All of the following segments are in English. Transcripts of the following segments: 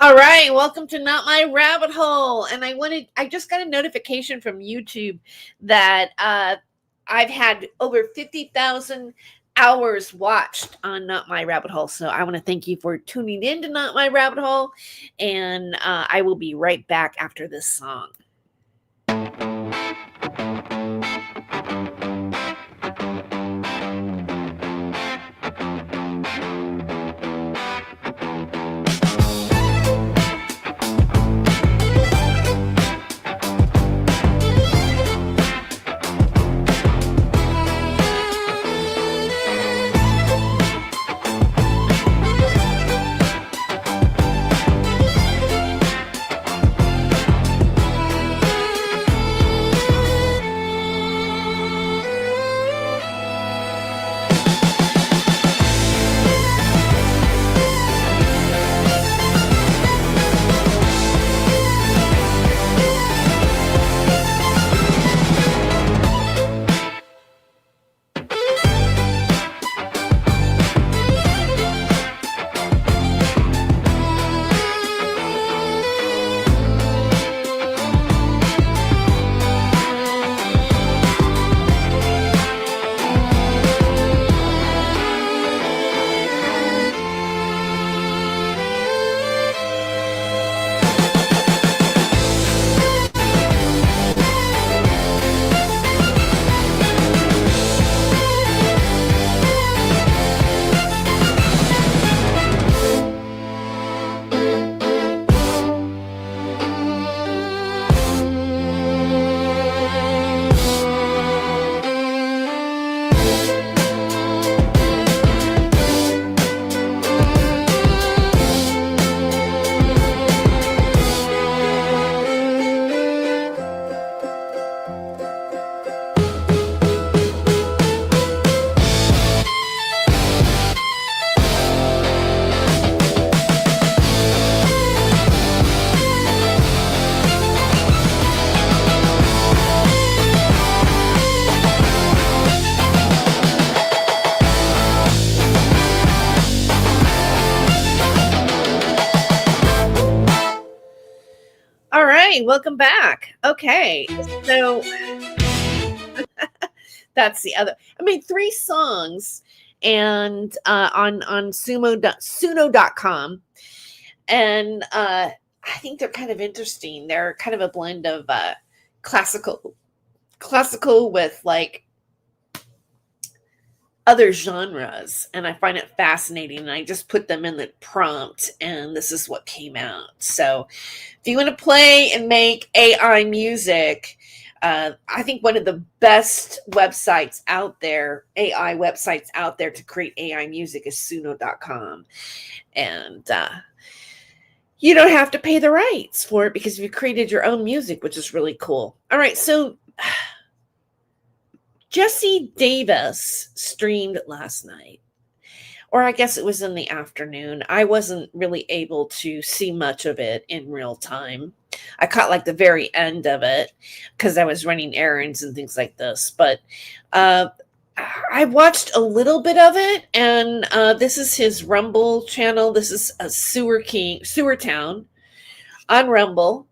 All right, welcome to Not My Rabbit Hole. And I just got a notification from YouTube that I've had over 50,000 hours watched on Not My Rabbit Hole. So I want to thank you for tuning in to Not My Rabbit Hole. And I will be right back after this song. All right, welcome back. Okay, so that's the other. I mean, 3 songs, and on suno.com, and I think they're kind of interesting. They're kind of a blend of classical with like other genres, and I find it fascinating, and I just put them in the prompt, and this is what came out. So if you want to play and make AI music, I think one of the best websites out there, AI websites out there to create AI music is suno.com. And you don't have to pay the rights for it because you created your own music, which is really cool. All right, so Jesse Davis streamed last night, or I guess it was in the afternoon. I wasn't really able to see much of it in real time. I caught like the very end of it because I was running errands and things like this. But I watched a little bit of it, and this is his Rumble channel. This is a Sewer Town on Rumble.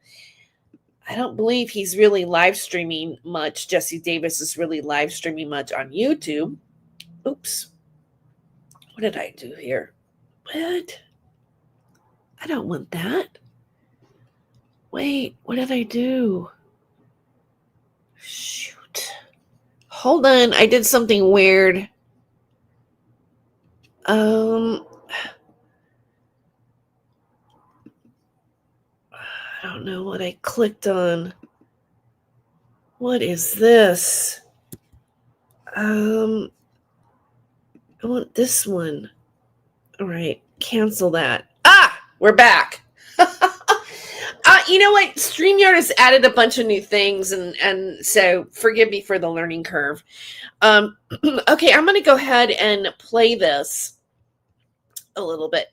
I don't believe he's really live streaming much. Jesse Davis is really live streaming much on YouTube. Oops. What did I do here? What? I don't want that. Wait, what did I do? Shoot. Hold on, I did something weird. I don't know what I clicked on. What is this? I want this one. All right, cancel that. We're back. You know what? StreamYard has added a bunch of new things, and so forgive me for the learning curve. Okay, I'm going to go ahead and play this a little bit.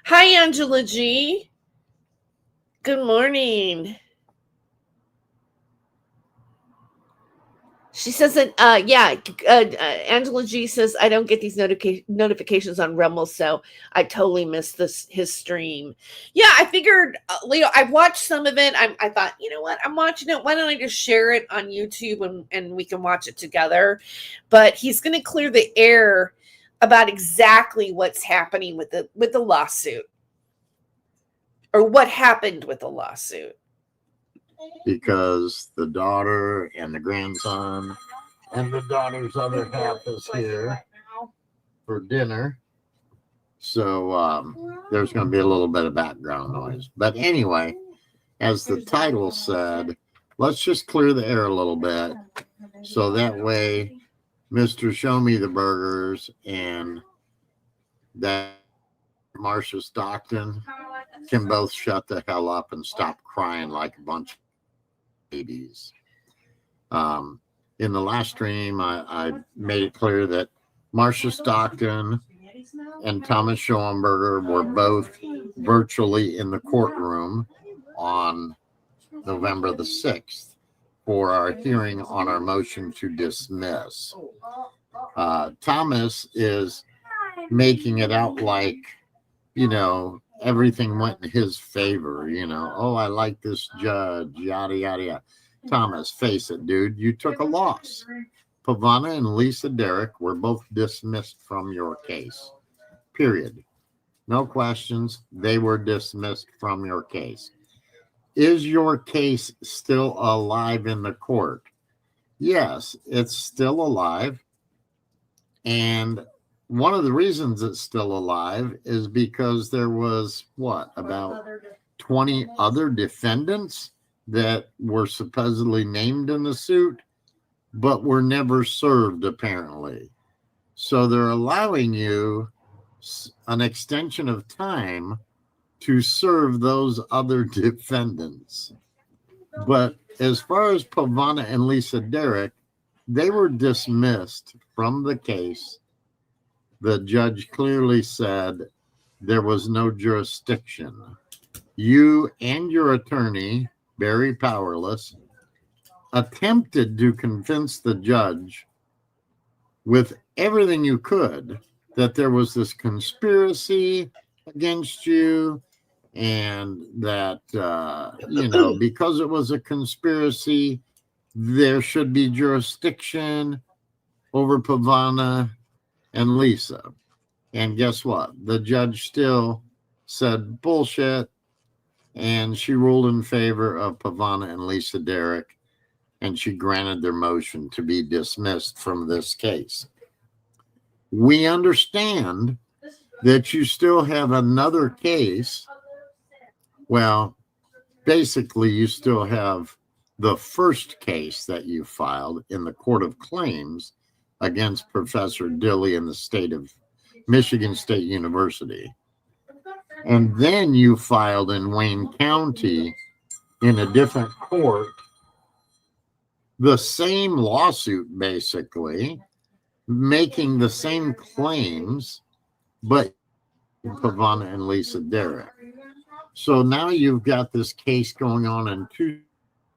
Hi, Angela G. Good morning. She says that, Angela G says, I don't get these notifications on Rumble, so I totally missed his stream. Yeah, I figured, Leo, I watched some of it. I thought, you know what? I'm watching it. Why don't I just share it on YouTube and we can watch it together? But he's going to clear the air about exactly what's happening with the lawsuit, or what happened with the lawsuit. Because the daughter and the grandson and the daughter's other half is here for dinner. So there's going to be a little bit of background noise. But anyway, as the title said, let's just clear the air a little bit. So that way, Mr. Show Me the Burgers and that Marcia Stockton can both shut the hell up and stop crying like a bunch of babies. In the last stream, I made it clear that Marcia Stockton and Thomas Schoenberger were both virtually in the courtroom on November the 6th for our hearing on our motion to dismiss. Thomas is making it out like, everything went in his favor, oh, I like this judge, yada, yada, yada. Thomas, face it, dude, you took a loss. Pavana and Lisa Derrick were both dismissed from your case, period. No questions. They were dismissed from your case. Is your case still alive in the court? Yes, it's still alive. And one of the reasons it's still alive is because there was, about 20 other defendants that were supposedly named in the suit, but were never served, apparently. So they're allowing you an extension of time to serve those other defendants. But as far as Pavana and Lisa Derrick, they were dismissed from the case. The judge clearly said there was no jurisdiction. You and your attorney, Barry Powerless, attempted to convince the judge with everything you could that there was this conspiracy against you, and that, because it was a conspiracy, there should be jurisdiction over Pavana and Lisa. And guess what? The judge still said bullshit, and she ruled in favor of Pavana and Lisa Derrick, and she granted their motion to be dismissed from this case. We understand that you still have another case. Well, basically, you still have the first case that you filed in the Court of Claims against Professor Dilley in the state of Michigan State University. And then you filed in Wayne County in a different court the same lawsuit, basically, making the same claims, but Pavana and Lisa Derrick. So now you've got this case going on in two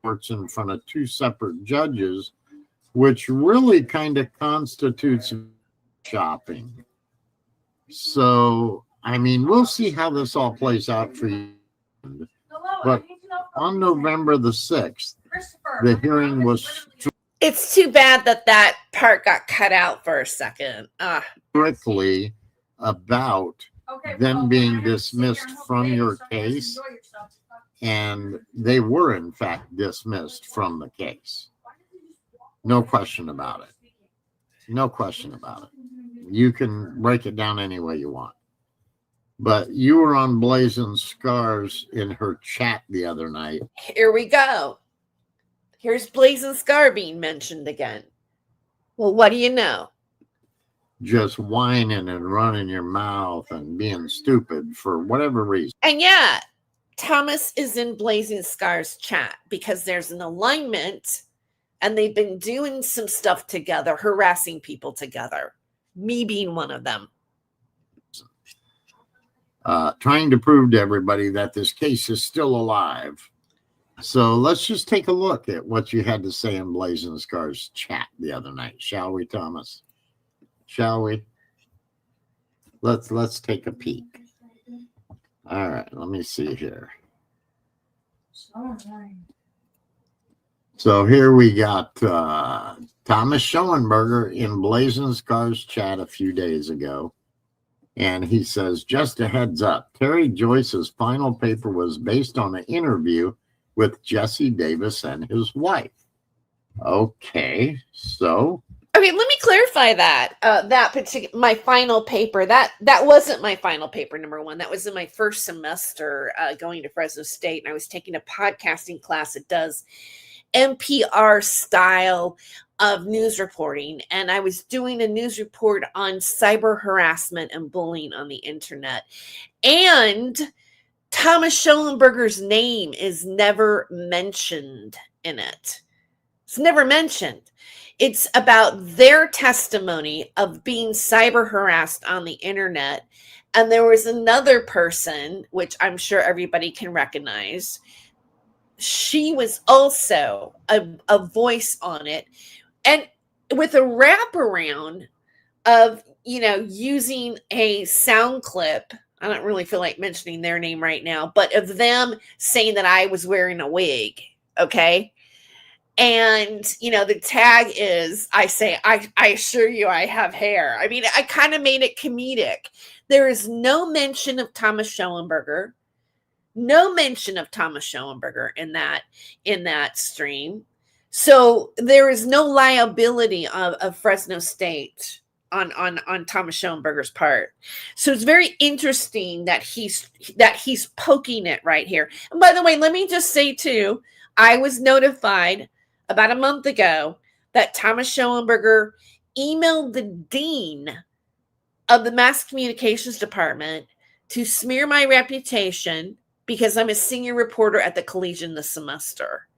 courts in front of two separate judges, which really kind of constitutes shopping. So, we'll see how this all plays out for you. But on November the 6th, the hearing was... It's too bad that part got cut out for a second. Strictly about them being dismissed from your case, and they were, in fact, dismissed from the case. No question about it. No question about it. You can break it down any way you want. But you were on Blazing Scars in her chat the other night. Here we go. Here's Blazing Scar being mentioned again. Well, what do you know? Just whining and running your mouth and being stupid for whatever reason. And yeah, Thomas is in Blazing Scars chat because there's an alignment and they've been doing some stuff together, harassing people together. Me being one of them. Trying to prove to everybody that this case is still alive. So let's just take a look at what you had to say in Blazing Scars chat the other night, shall we, Thomas? Shall we? Let's take a peek. All right, let me see here. So here we got Thomas Schoenberger in Blazing Scars chat a few days ago. And he says, just a heads up, Terry Joyce's final paper was based on an interview with Jesse Davis and his wife. Okay, so. Okay, let me clarify that. That particular, my final paper, that wasn't my final paper, number one. That was in my first semester going to Fresno State. And I was taking a podcasting class that does NPR style of news reporting, and I was doing a news report on cyber harassment and bullying on the internet. And Thomas Schoenberger's name is never mentioned in it. It's never mentioned. It's about their testimony of being cyber harassed on the internet. And there was another person, which I'm sure everybody can recognize. She was also a voice on it, and with a wraparound of, using a sound clip. I don't really feel like mentioning their name right now, but of them saying that I was wearing a wig. Okay. And, the tag is, I say, I assure you I have hair. I mean, I kind of made it comedic. There is no mention of Thomas Schoenberger. No mention of Thomas Schoenberger in that stream. So there is no liability of Fresno State on Thomas Schoenberger's part. So it's very interesting that he's poking it right here. And by the way, let me just say too, I was notified about a month ago that Thomas Schoenberger emailed the dean of the mass communications department to smear my reputation because I'm a senior reporter at the Collegian this semester.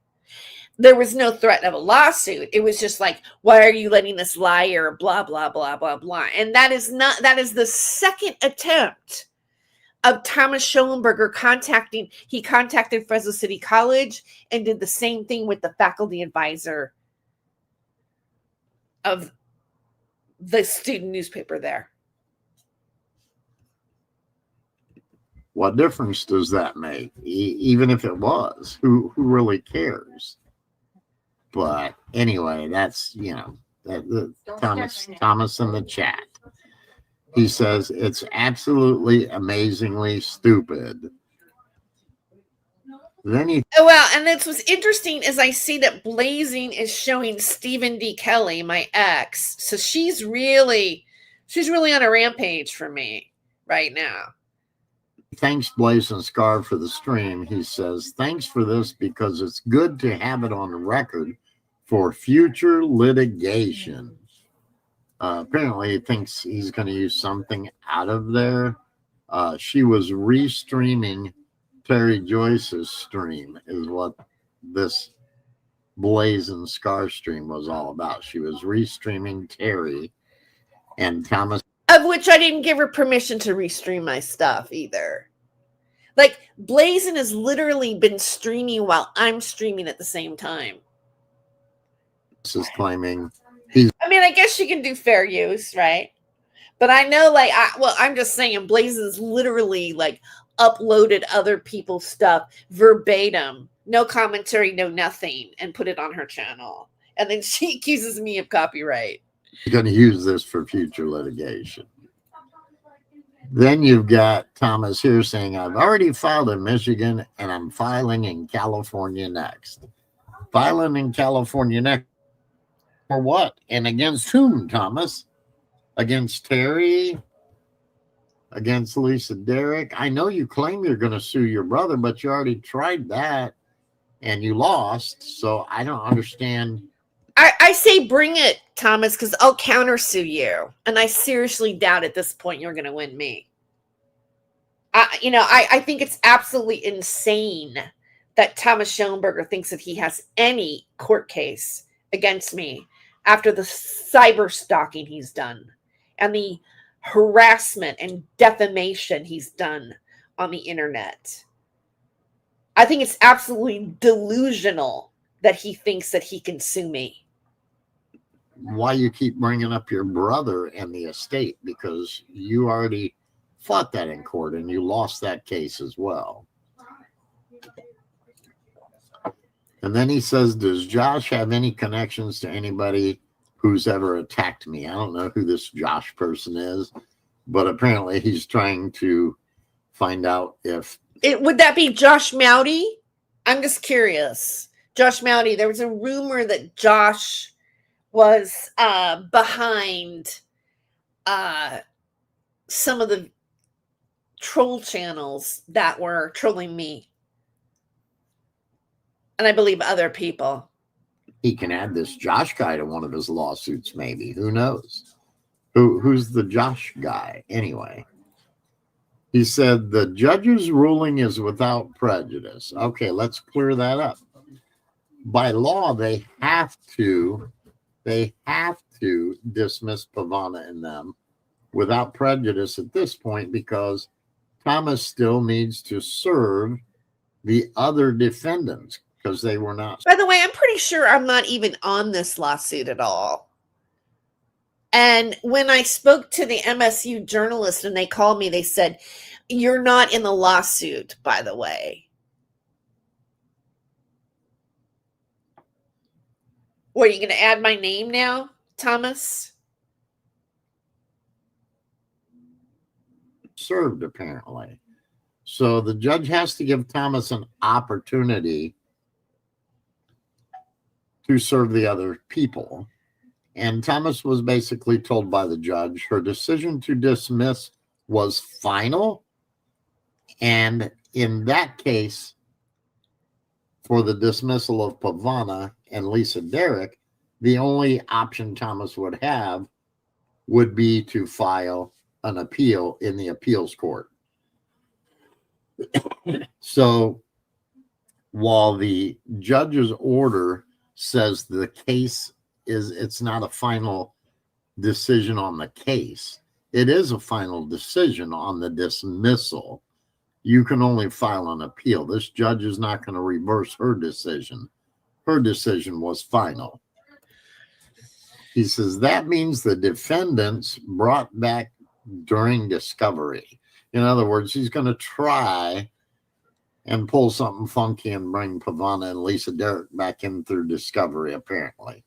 There was no threat of a lawsuit. It was just like, why are you letting this liar, blah, blah, blah, blah, blah. And that is the second attempt of Thomas Schoenberger he contacted Fresno City College and did the same thing with the faculty advisor of the student newspaper there. What difference does that make? Even if it was, who really cares? But anyway, that's, Thomas in the chat. He says it's absolutely amazingly stupid. And this was interesting as I see that Blazing is showing Stephen D. Kelly, my ex. So she's really on a rampage for me right now. Thanks, Blazing Scar, for the stream. He says, thanks for this because it's good to have it on record for future litigation. Apparently, he thinks he's going to use something out of there. She was restreaming Terry Joyce's stream, is what this Blazing Scar stream was all about. She was restreaming Terry and Thomas. Of which I didn't give her permission to restream my stuff either. Like, Blazing has literally been streaming while I'm streaming at the same time. This is claiming I guess you can do fair use, right? But I know, I'm just saying, Blazing's literally, uploaded other people's stuff verbatim. No commentary, no nothing, and put it on her channel. And then she accuses me of copyright. You're going to use this for future litigation. Then you've got Thomas here saying, I've already filed in Michigan and I'm filing in California next. Filing in California next for what? And against whom, Thomas? Against Terry? Against Lisa Derrick? I know you claim you're going to sue your brother, but you already tried that and you lost. So I don't understand. I say bring it, Thomas, because I'll countersue you. And I seriously doubt at this point you're going to win me. I think it's absolutely insane that Thomas Schoenberger thinks that he has any court case against me after the cyber stalking he's done and the harassment and defamation he's done on the internet. I think it's absolutely delusional that he thinks that he can sue me. Why you keep bringing up your brother and the estate? Because you already fought that in court and you lost that case as well. And then he says, does Josh have any connections to anybody who's ever attacked me? I don't know who this Josh person is, but apparently he's trying to find out if would that be Josh Mowdy? I'm just curious. Josh Mowdy, there was a rumor that Josh was behind some of the troll channels that were trolling me. And I believe other people. He can add this Josh guy to one of his lawsuits, maybe. Who knows? Who's the Josh guy anyway? He said the judge's ruling is without prejudice. Okay, let's clear that up. By law, they have to dismiss Pavana and them without prejudice at this point, because Thomas still needs to serve the other defendants because they were not. By the way, I'm pretty sure I'm not even on this lawsuit at all. And when I spoke to the MSU journalist and they called me, they said, you're not in the lawsuit, by the way. What, are you going to add my name now, Thomas? Served, apparently. So the judge has to give Thomas an opportunity to serve the other people. And Thomas was basically told by the judge her decision to dismiss was final. And in that case, for the dismissal of Pavana and Lisa Derrick, the only option Thomas would have would be to file an appeal in the appeals court. So while the judge's order says the case it's not a final decision on the case, it is a final decision on the dismissal. You can only file an appeal. This judge is not going to reverse her decision. Her decision was final. He says that means the defendants brought back during discovery. In other words, he's going to try and pull something funky and bring Pavana and Lisa Derrick back in through discovery, apparently.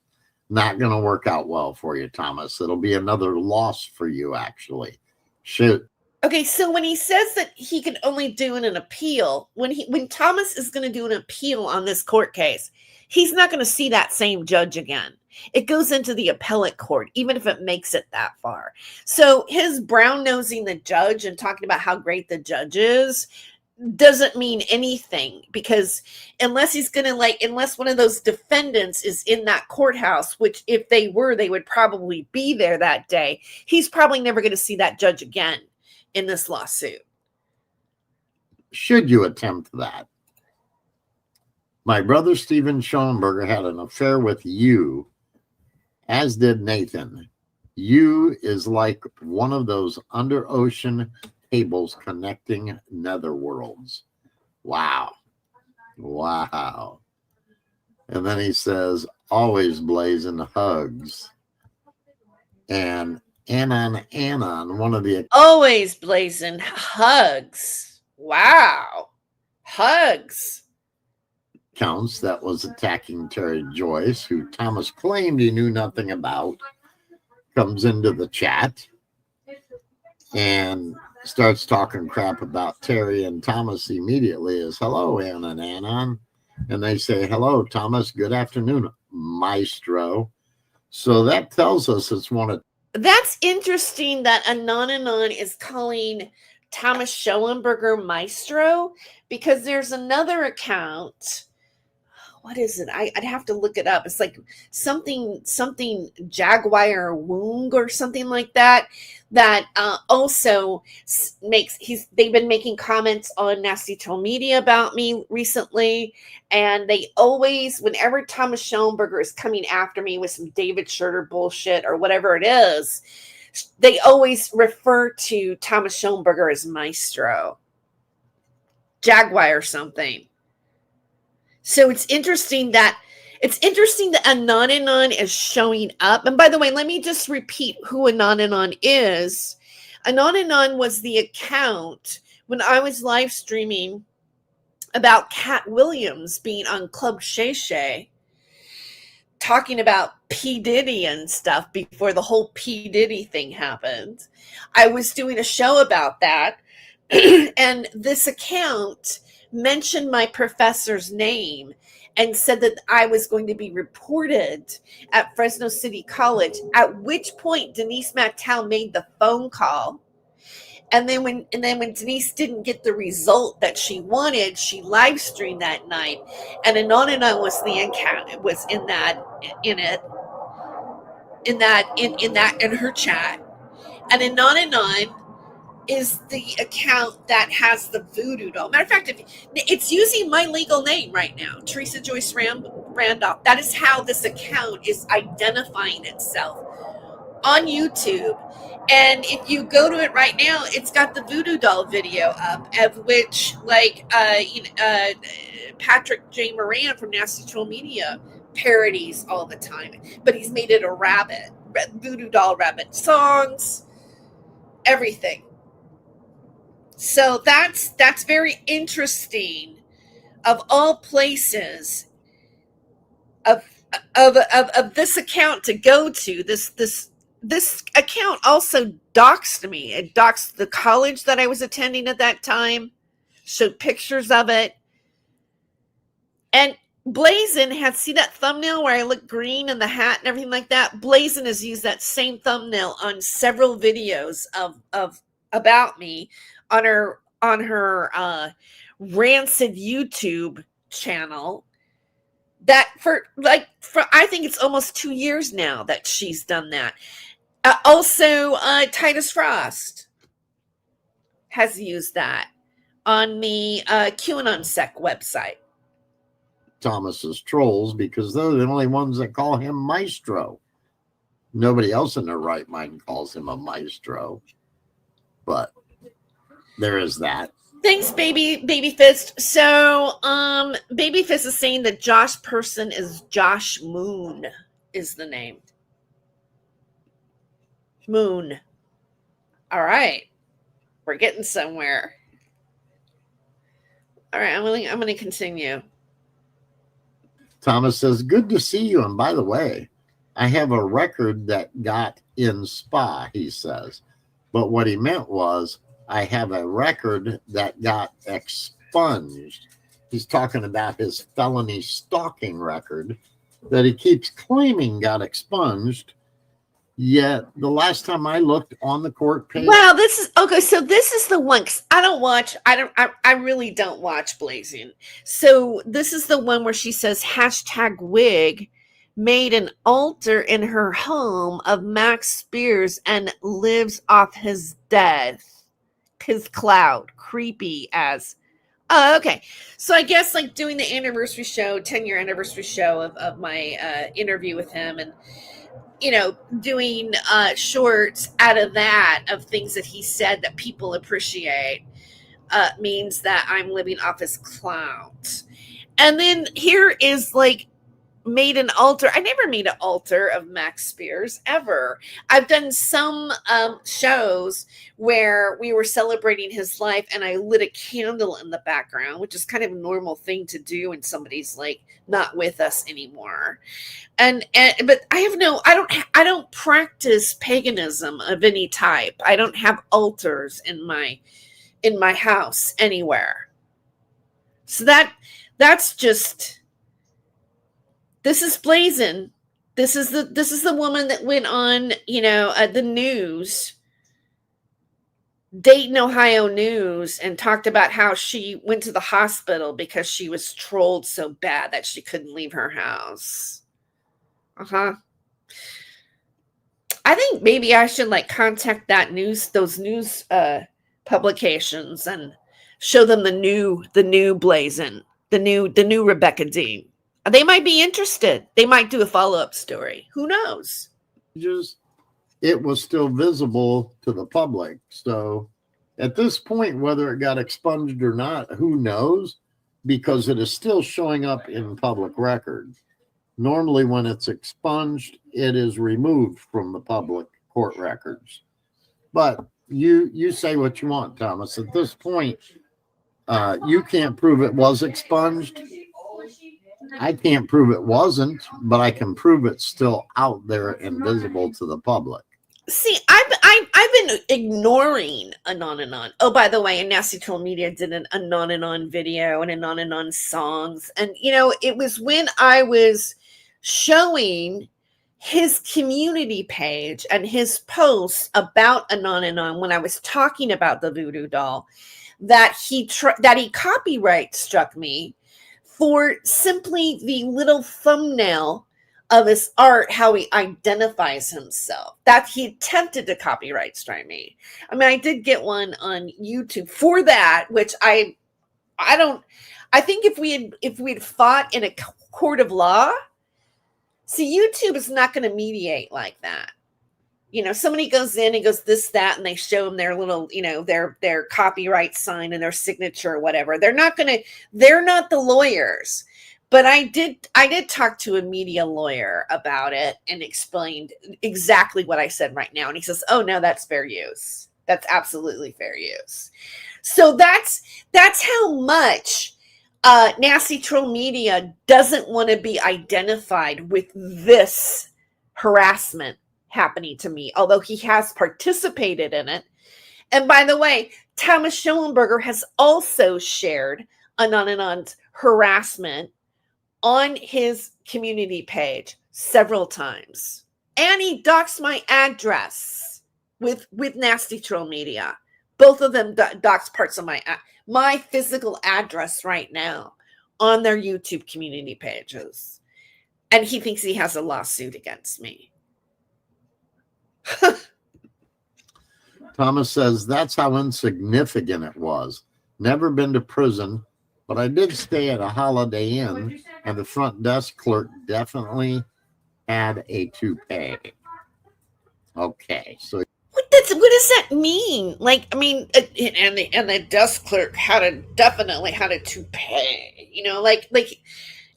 Not going to work out well for you, Thomas. It'll be another loss for you, actually. Shoot. Okay, so when he says that he can only do an appeal, when Thomas is going to do an appeal on this court case, he's not going to see that same judge again. It goes into the appellate court, even if it makes it that far. So his brown-nosing the judge and talking about how great the judge is doesn't mean anything, because unless unless one of those defendants is in that courthouse, which if they were, they would probably be there that day, he's probably never going to see that judge again in this lawsuit. Should you attempt that? My brother Stephen Schoenberger had an affair with you, as did Nathan. You is like one of those under ocean cables connecting netherworlds. Wow. Wow. And then he says, always blazing hugs. And Anon, one of the always blazing hugs. Wow. Hugs. Accounts that was attacking Terry Joyce, who Thomas claimed he knew nothing about, comes into the chat and starts talking crap about Terry, and Thomas immediately is, hello, Ann and Anon. And they say, hello, Thomas, good afternoon, Maestro. So that tells us it's one of... That's interesting that Anon is calling Thomas Schoenberger Maestro, because there's another account. What is it? I'd have to look it up. It's like something Jaguar Woong or something like that. That also they've been making comments on Nasty Troll Media about me recently, and they always, whenever Thomas Schoenberger is coming after me with some David Schroeder bullshit or whatever it is, they always refer to Thomas Schoenberger as Maestro, Jaguar or something. So it's interesting that Anananon is showing up. And by the way, let me just repeat who Anananon is. Anananon was the account when I was live streaming about Cat Williams being on Club Shay Shay, talking about P. Diddy and stuff before the whole P. Diddy thing happened. I was doing a show about that, and this account mentioned my professor's name and said that I was going to be reported at Fresno City College, at which point Denise McTow made the phone call. And then when Denise didn't get the result that she wanted, she live streamed that night, and Anonina was in her chat. And Anonina is the account that has the voodoo doll. Matter of fact, it's using my legal name right now, Teresa Joyce Randolph. That is how this account is identifying itself on YouTube. And if you go to it right now, it's got the voodoo doll video up, of which, like, Patrick J. Moran from Nasty Troll Media parodies all the time. But he's made it a rabbit, voodoo doll rabbit songs, everything. So that's very interesting. Of all places, of this account to go to, this account also doxed me. It doxed the college that I was attending at that time, showed pictures of it. And Blazin had, see that thumbnail where I look green in the hat and everything like that? Blazin has used that same thumbnail on several videos of about me on her rancid YouTube channel. That for I think it's almost 2 years now that she's done that. Also, Titus Frost has used that on the QAnon Sec website. Thomas's trolls, because they're the only ones that call him Maestro. Nobody else in their right mind calls him a maestro. But there is that. Thanks, Baby Fist. So, Baby Fist is saying that Josh Person is Josh Moon is the name. Moon. All right, we're getting somewhere. All right, I'm going to continue. Thomas says, "Good to see you. And by the way, I have a record that got in Spa," he says. But what he meant was, I have a record that got expunged. He's talking about his felony stalking record that he keeps claiming got expunged. Yet the last time I looked on the court page. Wow, this is okay. So this is the one, 'cause I really don't watch Blazing. So this is the one where she says #wig made an altar in her home of Max Spears and lives off his death. His cloud, creepy as. Oh, okay. So I guess like doing the anniversary show, 10-year anniversary show of my interview with him, and doing shorts out of that, of things that he said that people appreciate, means that I'm living off his clout. And then here is like, made an altar. I never made an altar of Max Spears ever. I've done some shows where we were celebrating his life and I lit a candle in the background, which is kind of a normal thing to do when somebody's like not with us anymore. But I don't practice paganism of any type. I don't have altars in my house anywhere. So that's just. This is Blazin'. This is the woman that went on, the news, Dayton, Ohio news, and talked about how she went to the hospital because she was trolled so bad that she couldn't leave her house. I think maybe I should contact those news publications and show them the new Blazin', the new Rebecca Dean. They might be interested. They might do a follow-up story. Who knows? It was still visible to the public. So at this point, whether it got expunged or not, who knows? because it is still showing up in public record. Normally, when it's expunged, it is removed from the public court records. But you say what you want, Thomas. At this point, you can't prove it was expunged. I can't prove it wasn't, but I can prove it's still out there and visible to the public. See, I've been ignoring Anon. Oh, by the way, Nasty Troll Media did an Anon video and Anon songs. And, it was when I was showing his community page and his posts about Anon when I was talking about the voodoo doll, that he copyright struck me for simply the little thumbnail of his art, how he identifies himself. That he attempted to copyright strike me. I mean, I did get one on YouTube for that, which I think if we'd fought in a court of law, see, YouTube is not going to mediate like that. Somebody goes in and goes this, that, and they show them their little, their copyright sign and their signature or whatever. They're not the lawyers. But I did talk to a media lawyer about it and explained exactly what I said right now. And he says, oh, no, that's fair use. That's absolutely fair use. So that's how much Nasty Troll Media doesn't want to be identified with this harassment happening to me, although he has participated in it. And by the way, Thomas Schoenberger has also shared Anon's harassment on his community page several times. And he doxed my address with Nasty Troll Media. Both of them doxed parts of my physical address right now on their YouTube community pages. And he thinks he has a lawsuit against me. Thomas says, that's how insignificant it was. Never been to prison, but I did stay at a Holiday Inn, and the front desk clerk definitely had a toupee. Okay, so what does that mean? Like, I mean, and the desk clerk definitely had a toupee. Like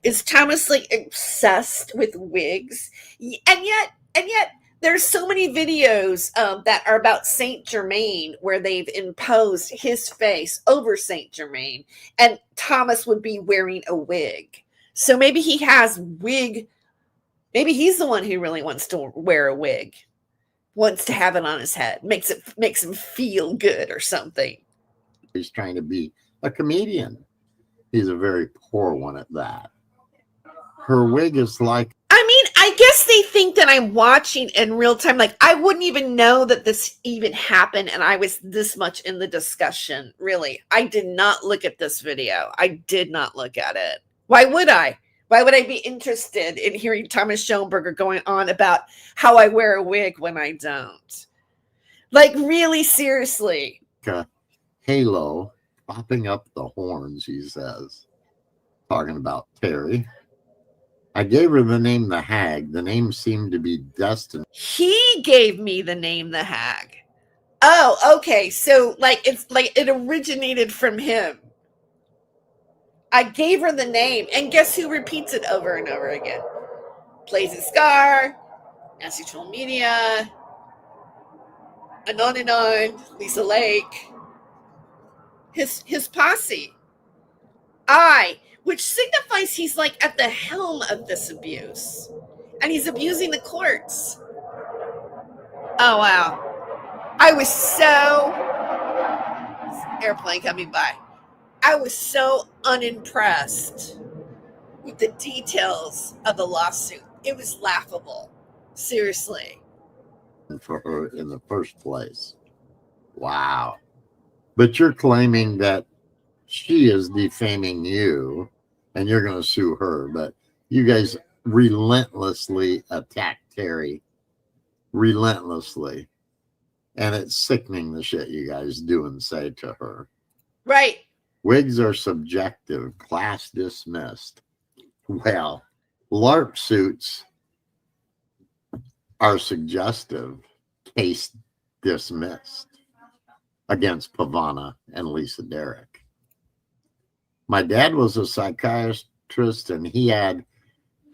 is Thomas like obsessed with wigs? And yet. There's so many videos that are about Saint Germain where they've imposed his face over Saint Germain, and Thomas would be wearing a wig. So maybe he has wig. Maybe he's the one who really wants to wear a wig, wants to have it on his head, makes him feel good or something. He's trying to be a comedian. He's a very poor one at that. Her wig is like, I guess they think that I'm watching in real time. Like, I wouldn't even know that this even happened, and I was this much in the discussion. Really, I did not look at this video. I did not look at it. Why would I? Why would I be interested in hearing Thomas Schoenberger going on about how I wear a wig when I don't? Like, really, seriously. A halo popping up the horns, he says. Talking about Terry. I gave her the name The Hag. The name seemed to be destined. He gave me the name The Hag. Oh, okay. So it's like it originated from him. I gave her the name, and guess who repeats it over and over again? Plays a Scar, Nasty Troll Media, Anon, Lisa Lake, his posse. Which signifies he's like at the helm of this abuse. And he's abusing the courts. Oh, wow. I was so... Airplane coming by. I was so unimpressed with the details of the lawsuit. It was laughable. Seriously. For her in the first place. Wow. But you're claiming that she is defaming you, and you're going to sue her, but you guys relentlessly attack Terry. Relentlessly. And it's sickening the shit you guys do and say to her. Right. Wigs are subjective. Class dismissed. Well, LARP suits are suggestive. Case dismissed against Pavana and Lisa Derrick. My dad was a psychiatrist, and he had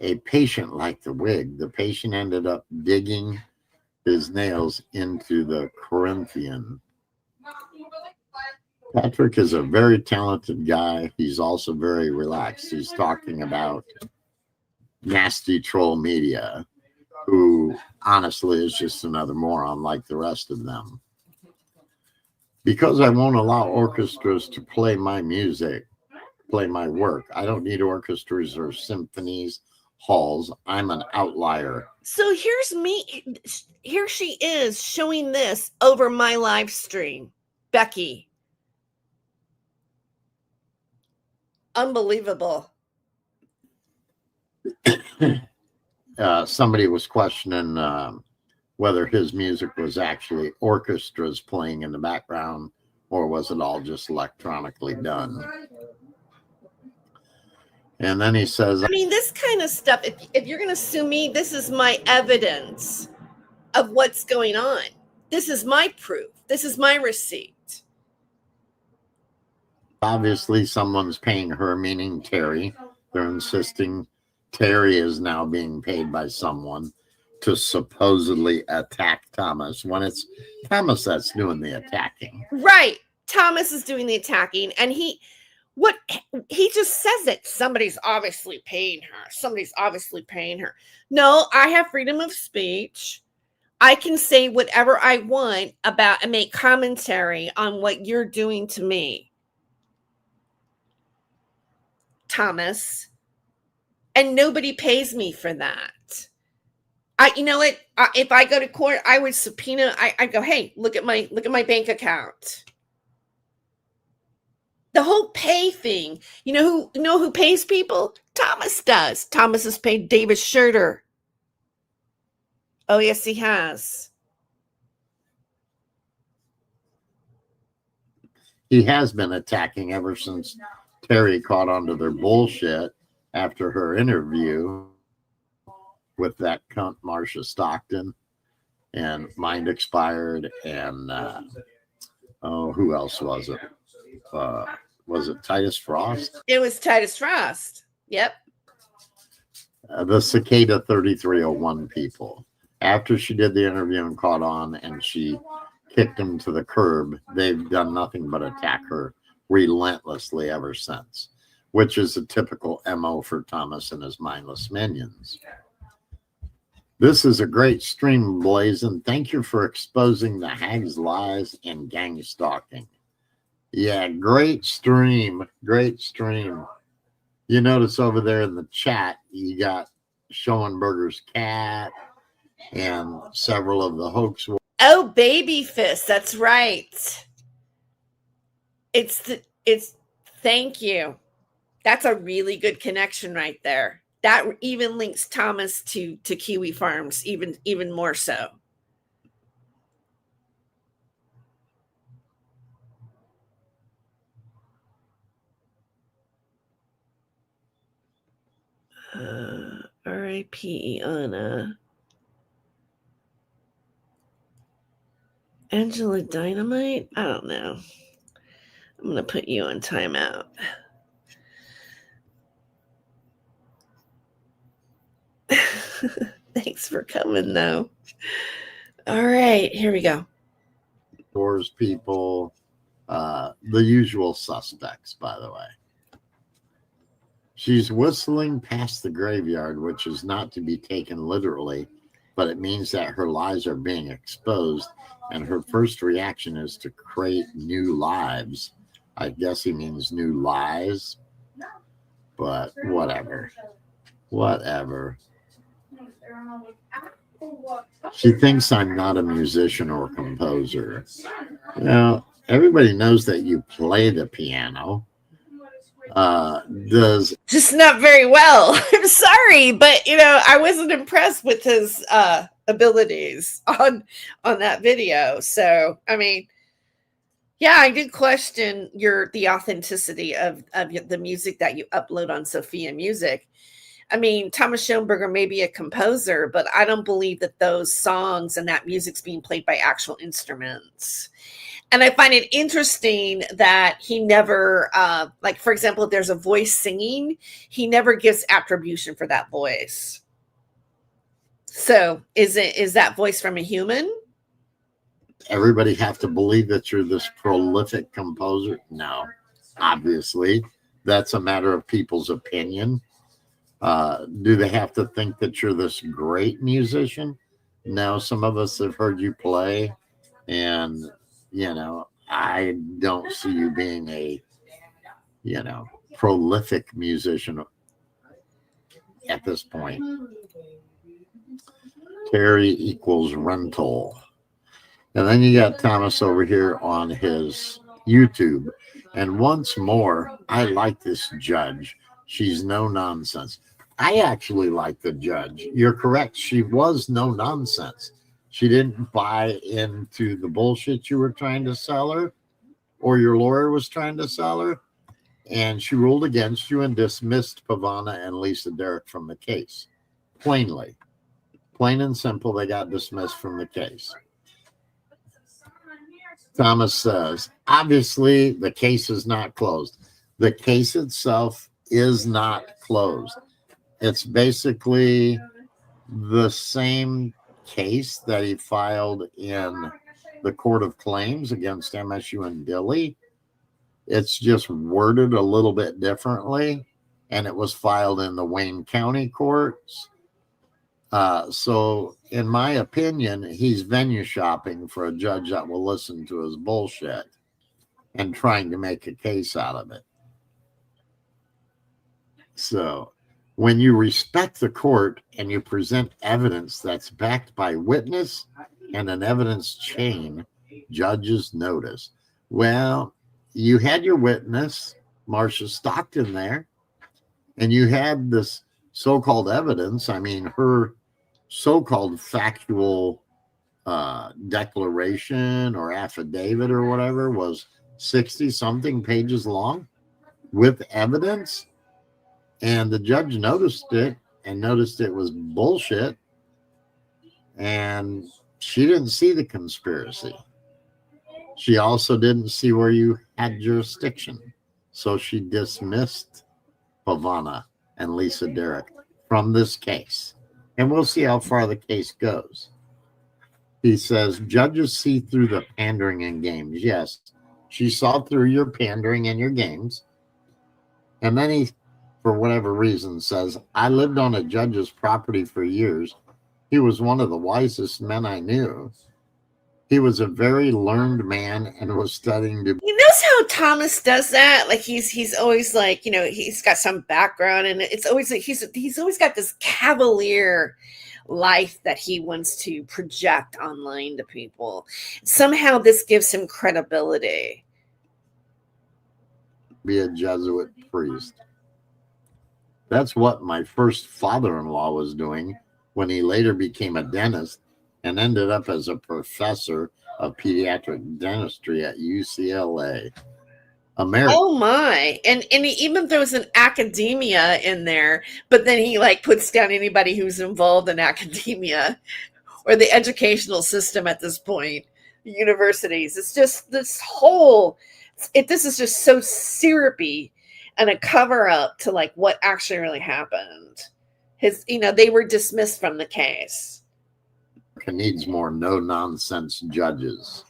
a patient like the wig. The patient ended up digging his nails into the Corinthian. Patrick is a very talented guy. He's also very relaxed. He's talking about Nasty Troll Media, who honestly is just another moron like the rest of them. Because I won't allow orchestras to play my music, play my work. I don't need orchestras or symphonies, halls. I'm an outlier. So here's me. Here she is showing this over my live stream. Becky. Unbelievable. Somebody was questioning whether his music was actually orchestras playing in the background, or was it all just electronically done? And then he says, I mean, this kind of stuff, if you're going to sue me, this is my evidence of what's going on. This is my proof. This is my receipt. Obviously, someone's paying her, meaning Terry. They're insisting Terry is now being paid by someone to supposedly attack Thomas, when it's Thomas that's doing the attacking. Right. Thomas is doing the attacking, and he just says it. Somebody's obviously paying her. Somebody's obviously paying her. No, I have freedom of speech. I can say whatever I want about and make commentary on what you're doing to me, Thomas, and nobody pays me for that. You know what? If I go to court, I would subpoena. I go, hey, look at my bank account. The whole pay thing. You know who pays people? Thomas does. Thomas has paid David Schurter. Oh yes, he has. He has been attacking ever since Terry caught onto their bullshit after her interview with that cunt Marsha Stockton, and Mind Expired, and who else was it? Was it Titus Frost? It was Titus Frost. Yep. The Cicada 3301 people. After she did the interview and caught on, and she kicked him to the curb, they've done nothing but attack her relentlessly ever since, which is a typical MO for Thomas and his mindless minions. This is a great stream, Blazin. Thank you for exposing the hag's lies and gang stalking. Yeah, great stream. Great stream. You notice over there in the chat, you got Schoenberger's cat and several of the hoax. Oh, baby fist. That's right. Thank you. That's a really good connection right there. That even links Thomas to Kiwi Farms, even more so. R.I.P. Anna. Angela Dynamite? I don't know. I'm going to put you on timeout. Thanks for coming, though. All right, here we go. Doors people, the usual suspects, by the way. She's whistling past the graveyard, which is not to be taken literally, but it means that her lies are being exposed, and her first reaction is to create new lives. I guess he means new lies, but whatever. Whatever. She thinks I'm not a musician or composer. You know, everybody knows that you play the piano. Just not very well. I'm sorry, but I wasn't impressed with his abilities on that video. So I mean, yeah, I did question the authenticity of the music that you upload on Sophia Music. I mean, Thomas Schoenberger may be a composer, but I don't believe that those songs and that music's being played by actual instruments. And I find it interesting that he never, like, for example, if there's a voice singing, he never gives attribution for that voice. So is that voice from a human? Everybody have to believe that you're this prolific composer? No, obviously. That's a matter of people's opinion. Do they have to think that you're this great musician? No, some of us have heard you play, and, I don't see you being a, prolific musician at this point. Terry equals rental. And then you got Thomas over here on his YouTube. And once more, I like this judge. She's no nonsense. I actually like the judge. You're correct. She was no nonsense. She didn't buy into the bullshit you were trying to sell her or your lawyer was trying to sell her. And she ruled against you and dismissed Pavana and Lisa Derrick from the case. Plainly. Plain and simple, they got dismissed from the case. Thomas says, obviously, the case is not closed. The case itself is not closed. It's basically the same case that he filed in the Court of Claims against MSU and Dilley. It's just worded a little bit differently, and it was filed in the Wayne County courts. So, in my opinion, he's venue shopping for a judge that will listen to his bullshit and trying to make a case out of it. So, when you respect the court and you present evidence that's backed by witness and an evidence chain, judges notice. Well, you had your witness, Marcia Stockton, there, and you had this so-called evidence. I mean, her so-called factual declaration or affidavit or whatever was 60-something pages long with evidence. And the judge noticed it and noticed it was bullshit. And she didn't see the conspiracy. She also didn't see where you had jurisdiction. So she dismissed Pavana and Lisa Derrick from this case. And we'll see how far the case goes. He says, judges see through the pandering in games. Yes, she saw through your pandering and your games. And then he, for whatever reason, says, I lived on a judge's property for years. He was one of the wisest men I knew. He was a very learned man and was studying to. You notice how Thomas does that? Like he's always like, he's got some background, and it's always like he's always got this cavalier life that he wants to project online to people. Somehow this gives him credibility. Be a Jesuit priest. That's what my first father-in-law was doing when he later became a dentist and ended up as a professor of pediatric dentistry at UCLA. America. Oh my. And he even throws an academia in there, but then he puts down anybody who's involved in academia or the educational system at this point, universities. It's just this this is just so syrupy and a cover up to what actually really happened. They were dismissed from the case. Needs more no-nonsense judges.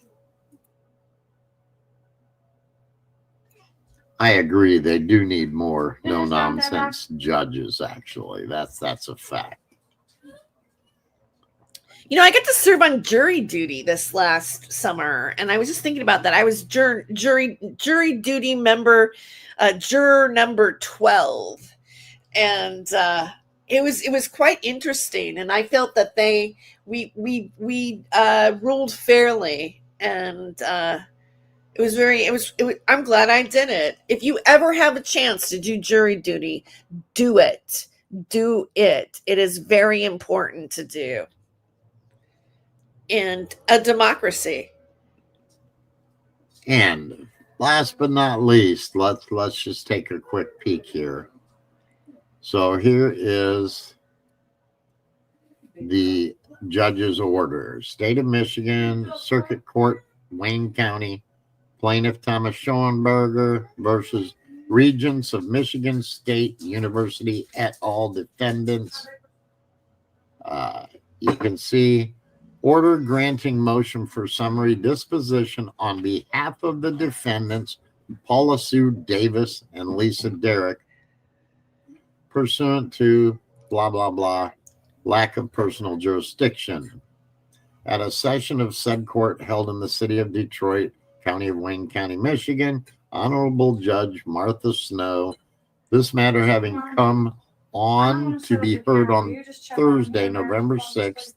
I agree. They do need more no-nonsense judges, actually. That's a fact. I got to serve on jury duty this last summer, and I was just thinking about that. I was jury duty member, juror number 12, and it was quite interesting, and I felt that we ruled fairly, and I'm glad I did it. If you ever have a chance to do jury duty, do it. Do it. It is very important to do. And a democracy. And last but not least, let's just take a quick peek here. So here is the judge's order. State of Michigan, Circuit Court, Wayne County, plaintiff Thomas Schoenberger versus Regents of Michigan State University et al. Defendants. You can see order granting motion for summary disposition on behalf of the defendants, Paula Sue Davis and Lisa Derrick, pursuant to blah, blah, blah, lack of personal jurisdiction. At a session of said court held in the city of Detroit, County of Wayne County, Michigan, Honorable Judge Martha Snow, this matter having come on to be heard on Thursday, November 6th,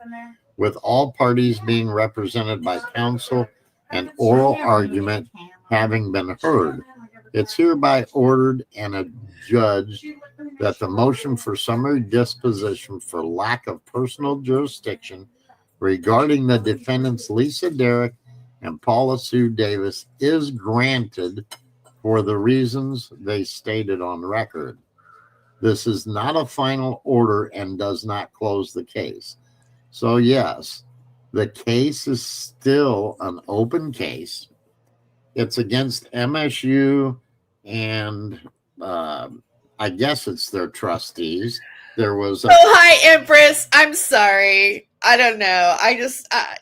with all parties being represented by counsel and oral argument having been heard. It's hereby ordered and adjudged that the motion for summary disposition for lack of personal jurisdiction regarding the defendants Lisa Derrick and Paula Sue Davis is granted for the reasons they stated on record. This is not a final order and does not close the case. So yes, the case is still an open case. It's against MSU and I guess it's their trustees. There was Oh, hi, Empress. I'm sorry. I don't know. I just, I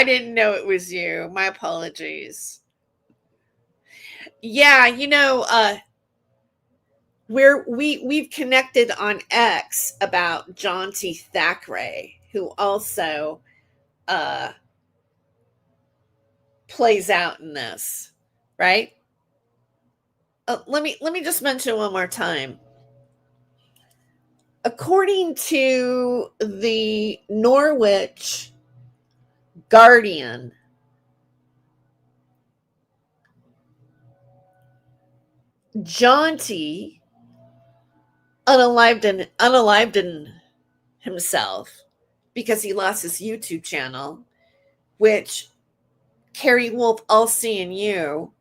didn't know it was you. My apologies. Yeah, we've connected on X about John T. Thackeray, who also plays out in this, right? Let me just mention one more time. According to the Norwich Guardian, Jaunty unalived himself because he lost his YouTube channel, which Carrie Wolf, All Seeing You,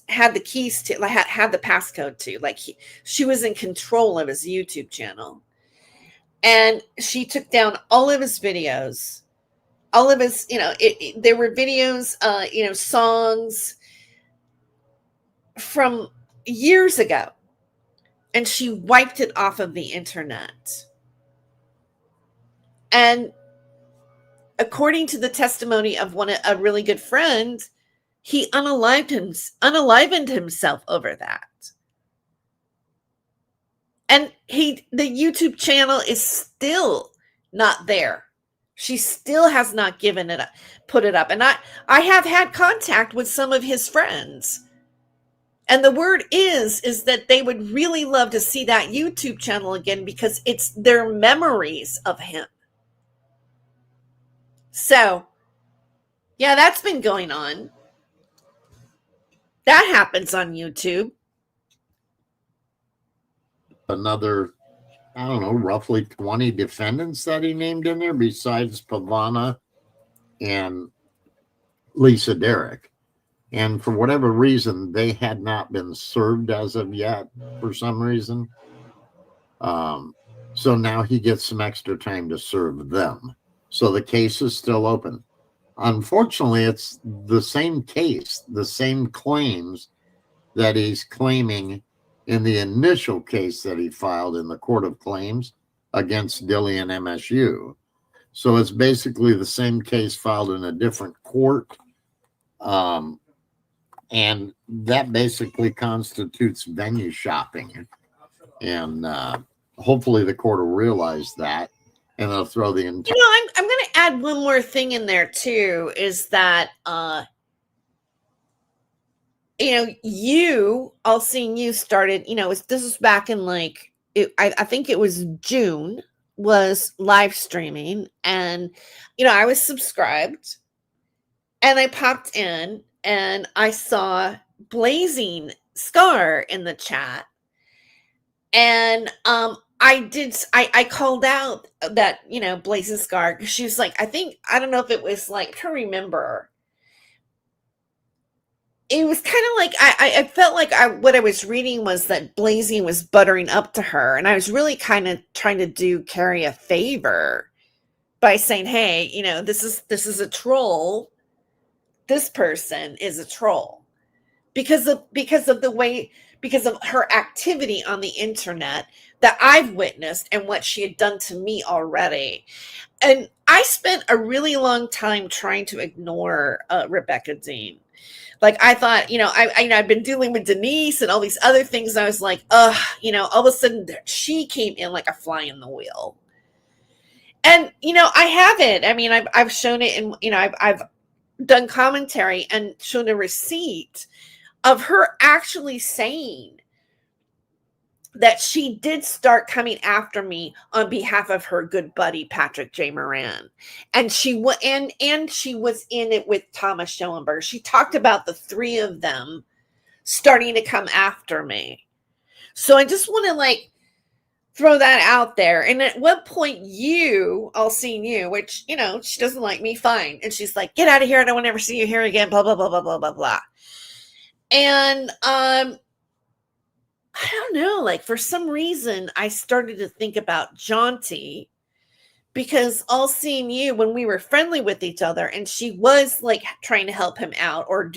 had the keys to, had the passcode to. She was in control of his YouTube channel, and she took down all of his videos, all of his, there were videos, songs from years ago, and she wiped it off of the internet. And according to the testimony of a really good friend, he unalivened himself over that. And the YouTube channel is still not there. She still has not given it up, put it up. And I have had contact with some of his friends. And the word is that they would really love to see that YouTube channel again because it's their memories of him. So, yeah, that's been going on. That happens on YouTube. Another, I don't know, roughly 20 defendants that he named in there besides Pavana and Lisa Derrick. And for whatever reason, they had not been served as of yet for some reason. So now he gets some extra time to serve them. So the case is still open. Unfortunately, it's the same case, the same claims that he's claiming in the initial case that he filed in the Court of Claims against Dilly and MSU. So it's basically the same case filed in a different court. And that basically constitutes venue shopping. And hopefully the court will realize that, and they'll throw the entire... I'm going to add one more thing in there too, is that, you, All Seeing You started, this was back in I think it was June, was live streaming. And, I was subscribed and I popped in and I saw Blazing Scar in the chat. And I called out that, Blazing Scar. She was like, I don't know if it was I can't remember. it was kind of like I felt like what I was reading was that Blasey was buttering up to her, and I was really kind of trying to do Carrie a favor by saying, hey, you know, this is a troll. This person is a troll because of her activity on the internet that I've witnessed and what she had done to me already. And I spent a really long time trying to ignore Rebecca Dean. Like, I thought, I've been dealing with Denise and all these other things. And I was like, all of a sudden she came in like a fly in the wheel. And, I haven't. I mean, I've shown it in, I've done commentary and shown a receipt of her actually saying that she did start coming after me on behalf of her good buddy Patrick J. Moran, and she was in it with Thomas Schoenberger. She talked about the three of them starting to come after me. So I just want to throw that out there. And at what point I'll see you, which she doesn't like me, fine, and she's like, get out of here, I don't want to ever see you here again, blah blah blah blah blah blah blah. And I don't know, for some reason, I started to think about Jaunty, because All Seeing You, when we were friendly with each other, and she was trying to help him out or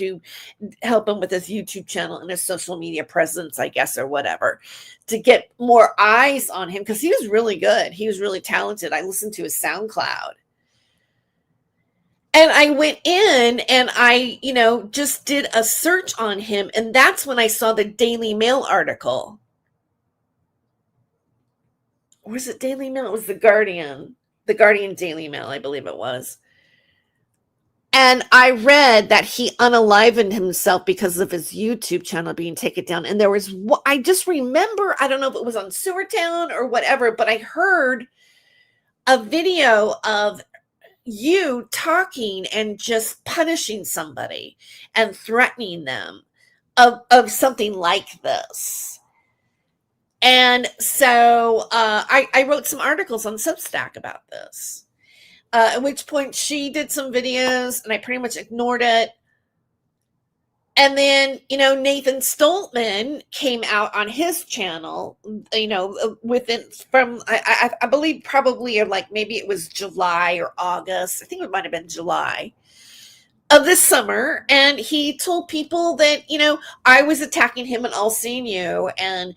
help him with his YouTube channel and his social media presence, I guess, or whatever, to get more eyes on him, because he was really good. He was really talented. I listened to his SoundCloud. And I went in and I, just did a search on him. And that's when I saw the Daily Mail article. Or was it Daily Mail? It was The Guardian Daily Mail, I believe it was. And I read that he unalivened himself because of his YouTube channel being taken down. And I just remember, I don't know if it was on Sewertown or whatever, but I heard a video of you talking and just punishing somebody and threatening them of something like this. And so I wrote some articles on Substack about this, at which point she did some videos and I pretty much ignored it. And then, Nathan Stoltman came out on his channel, I believe probably maybe it was July or August. I think it might have been July of this summer. And he told people that, I was attacking him and All Seeing You, and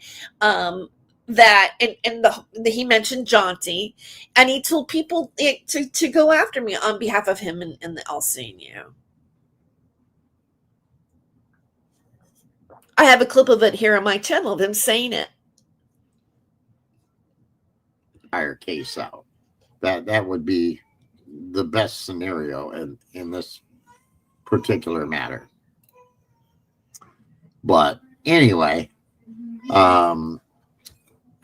he mentioned Jaunty, and he told people to go after me on behalf of him and the All Seeing You. I have a clip of it here on my channel of him saying it. Entire case out. That would be the best scenario in this particular matter. But anyway, I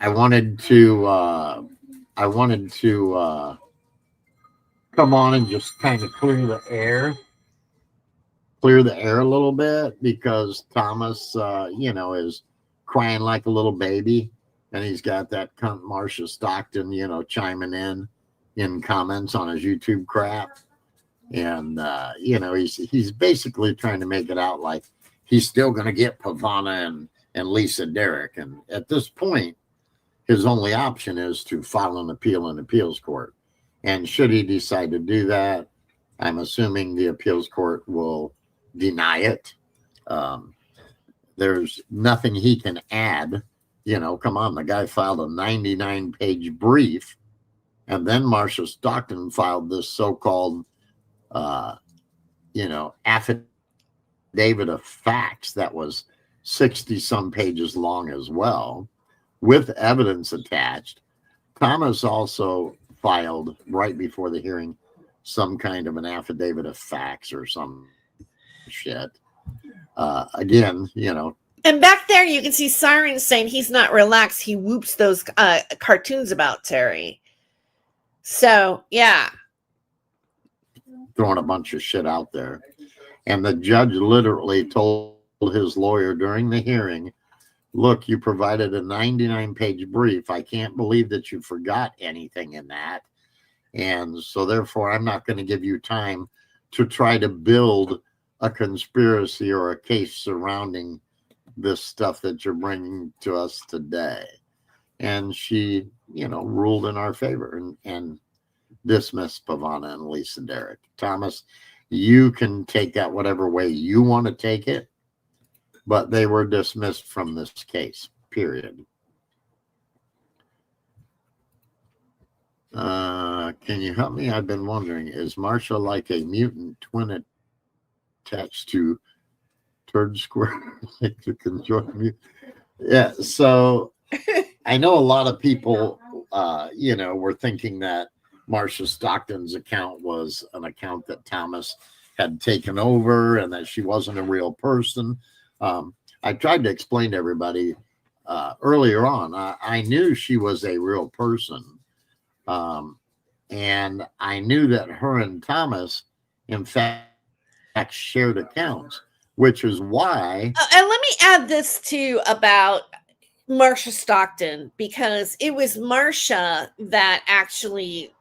wanted to come on and just kind of clear the air a little bit, because Thomas, is crying like a little baby, and he's got that cunt Marsha Stockton, chiming in comments on his YouTube crap, and he's basically trying to make it out like he's still going to get Pavana and Lisa Derrick, and at this point, his only option is to file an appeal in appeals court, and should he decide to do that, I'm assuming the appeals court will deny it. There's nothing he can add. Come on, the guy filed a 99-page brief, and then Marsha Stockton filed this so-called affidavit of facts that was 60-some pages long as well, with evidence attached. Thomas also filed right before the hearing some kind of an affidavit of facts or some shit. Again, And back there, you can see Siren saying he's not relaxed. He whoops those cartoons about Terry. So, yeah. Throwing a bunch of shit out there. And the judge literally told his lawyer during the hearing, look, you provided a 99-page brief. I can't believe that you forgot anything in that. And so, therefore, I'm not going to give you time to try to build a conspiracy or a case surrounding this stuff that you're bringing to us today. And she, ruled in our favor and dismissed Pavana and Lisa Derrick. Thomas, you can take that whatever way you want to take it, but they were dismissed from this case, period. Can you help me? I've been wondering, is Marsha like a mutant twin attached to Turd Square? Yeah, so I know a lot of people, were thinking that Marsha Stockton's account was an account that Thomas had taken over and that she wasn't a real person. I tried to explain to everybody earlier on, I knew she was a real person. And I knew that her and Thomas, in fact, shared accounts, which is why. And let me add this too about Marsha Stockton, because it was Marsha that actually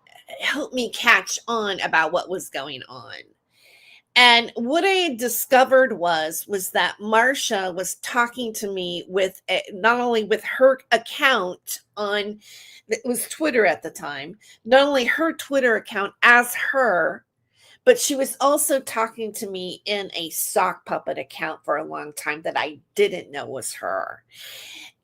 helped me catch on about what was going on. And what I had discovered was that Marsha was talking to me with not only with her account on, it was Twitter at the time, not only her Twitter account as her, but she was also talking to me in a sock puppet account for a long time that I didn't know was her.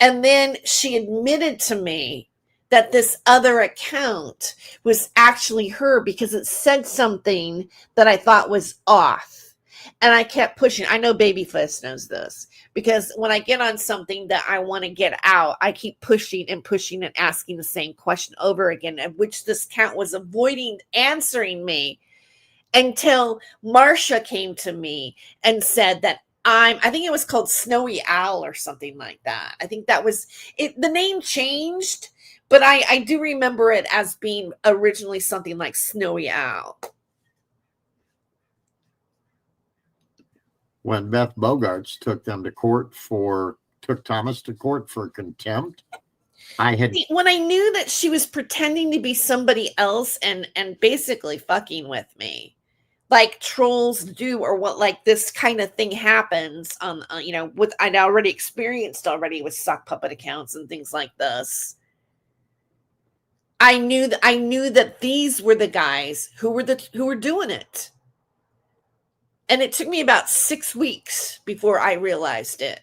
And then she admitted to me that this other account was actually her because it said something that I thought was off. And I kept pushing. I know Babyface knows this because when I get on something that I want to get out, I keep pushing and pushing and asking the same question over again, of which this account was avoiding answering me until Marsha came to me and said that I think it was called Snowy Owl or something like that. I think that was it. The name changed, but I do remember it as being originally something like Snowy Owl. When Beth Bogarts took Thomas to court for contempt, when I knew that she was pretending to be somebody else and basically fucking with me, like trolls do, or what, like this kind of thing happens on, what I'd already experienced with sock puppet accounts and things like this. I knew that these were the guys who were doing it. And it took me about 6 weeks before I realized it.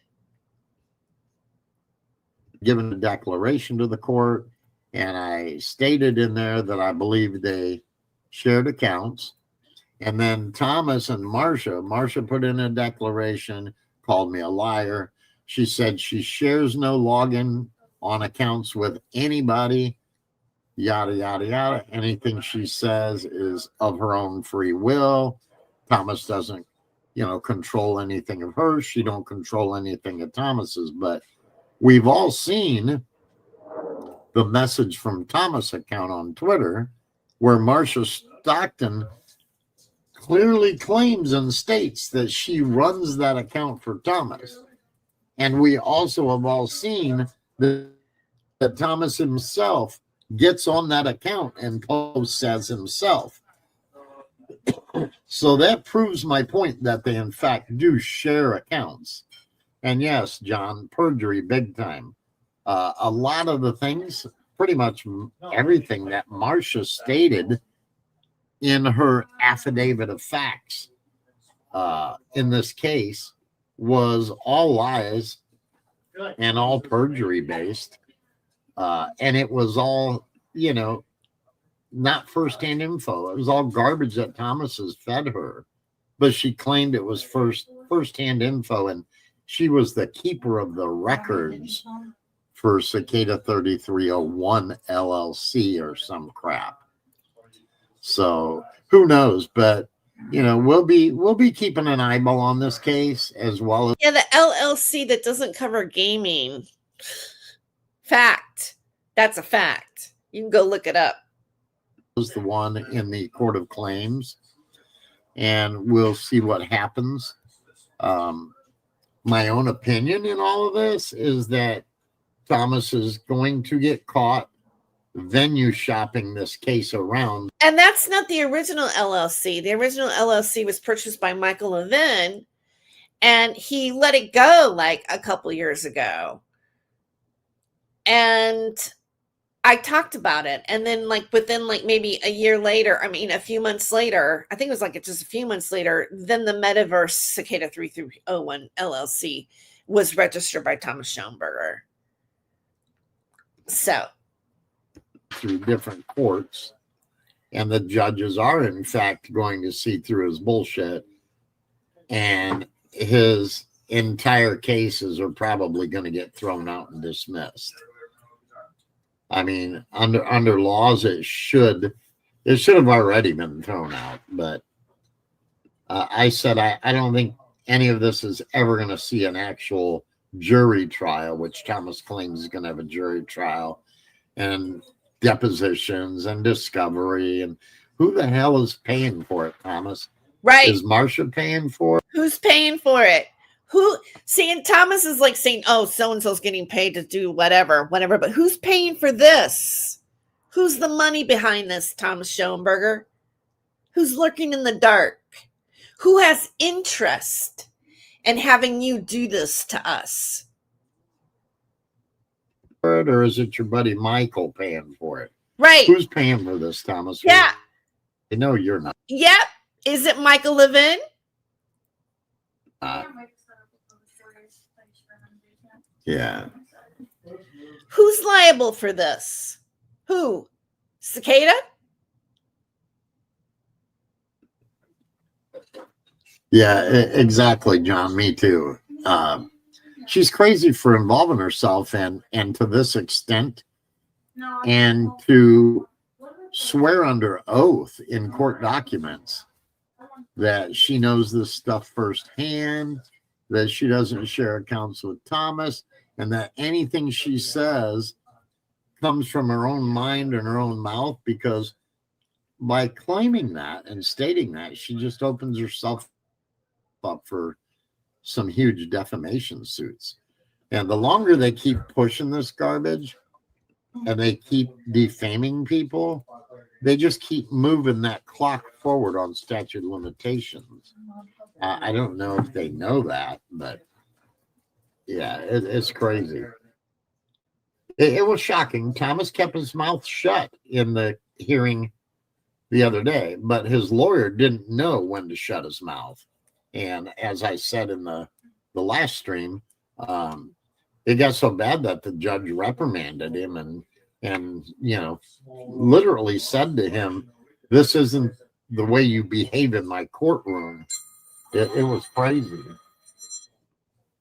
Given a declaration to the court, and I stated in there that I believe they shared accounts. And then Thomas and Marsha put in a declaration, called me a liar. She said she shares no login on accounts with anybody, yada, yada, yada. Anything she says is of her own free will. Thomas doesn't, control anything of hers. She don't control anything of Thomas's. But we've all seen the message from Thomas' account on Twitter where Marsha Stockton clearly claims and states that she runs that account for Thomas. And we also have all seen that Thomas himself gets on that account and posts as himself. So that proves my point that they in fact do share accounts. And yes, John, perjury big time. A lot of the things, pretty much everything that Marsha stated in her affidavit of facts in this case was all lies and all perjury based. And it was all, not firsthand info. It was all garbage that Thomas has fed her. But she claimed it was firsthand info, and she was the keeper of the records for Cicada 3301 LLC or some crap. So who knows? But we'll be keeping an eyeball on this case as well as the LLC that doesn't cover gaming. Fact. That's a fact. You can go look it up. Was the one in the Court of Claims, and we'll see what happens. My own opinion in all of this is that Thomas is going to get caught venue shopping this case around. And that's not the original LLC. The original LLC was purchased by Michael Levin, and he let it go like a couple years ago. And I talked about it. And then like within like maybe a year later, I mean, a few months later, I think it was like just a few months later, then the Metaverse Cicada 3301 LLC was registered by Thomas Schoenberger. So through different courts, and the judges are in fact going to see through his bullshit, and his entire cases are probably going to get thrown out and dismissed. I mean, under laws, it should have already been thrown out. But I said I don't think any of this is ever going to see an actual jury trial, which Thomas claims is going to have a jury trial, and depositions and discovery. And who the hell is paying for it, Thomas? right. Is Marcia paying for it? Who's paying for it? Who? See, and Thomas is like saying, oh, so-and-so's getting paid to do whatever, but who's paying for this? Who's the money behind this, Thomas Schoenberger? Who's lurking in the dark? Who has interest in having you do this to us? Or is it your buddy Michael paying for it? Right. Who's paying for this, Thomas? Yeah. I know you're not. Yep. Is it Michael Levin? Yeah. Who's liable for this? Who? Cicada? Yeah, exactly, John. Me too. She's crazy for involving herself and to this extent, and to swear under oath in court documents that she knows this stuff firsthand, that she doesn't share accounts with Thomas, and that anything she says comes from her own mind and her own mouth, because by claiming that and stating that, she just opens herself up for some huge defamation suits. And the longer they keep pushing this garbage and they keep defaming people, they just keep moving that clock forward on statute of limitations. I don't know if they know that, but yeah, it's crazy. It was shocking. Thomas kept his mouth shut in the hearing the other day, but his lawyer didn't know when to shut his mouth. And as I said in the last stream, it got so bad that the judge reprimanded him and literally said to him, "This isn't the way you behave in my courtroom." It was crazy.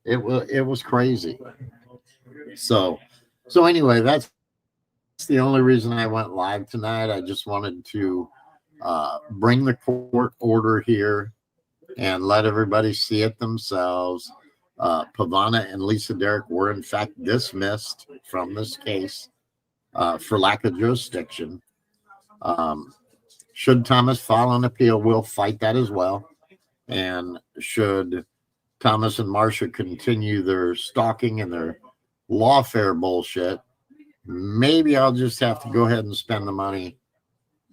It was crazy. So anyway, that's the only reason I went live tonight. I just wanted to bring the court order here and let everybody see it themselves. Pavana and Lisa Derrick were in fact dismissed from this case for lack of jurisdiction. Should Thomas file an appeal, we'll fight that as well. And should Thomas and Marcia continue their stalking and their lawfare bullshit, maybe I'll just have to go ahead and spend the money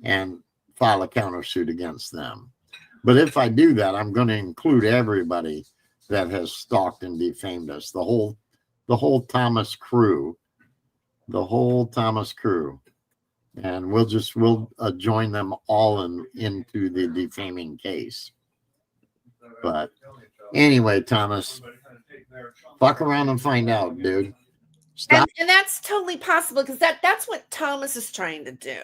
and file a countersuit against them. But if I do that, I'm going to include everybody that has stalked and defamed us, the whole Thomas crew, and we'll join them all into the defaming case. But anyway, Thomas, fuck around and find out, dude. Stop. And that's totally possible, because that's what Thomas is trying to do.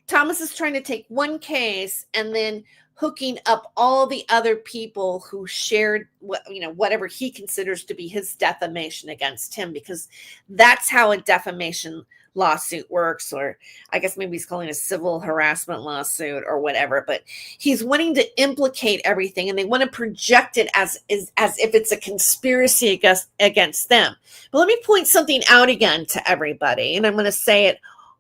Thomas is trying to take one case and then hooking up all the other people who shared whatever he considers to be his defamation against him, because that's how a defamation lawsuit works, or I guess maybe he's calling it a civil harassment lawsuit or whatever. But he's wanting to implicate everything, and they want to project it as if it's a conspiracy against them. But let me point something out again to everybody, and I'm going to say it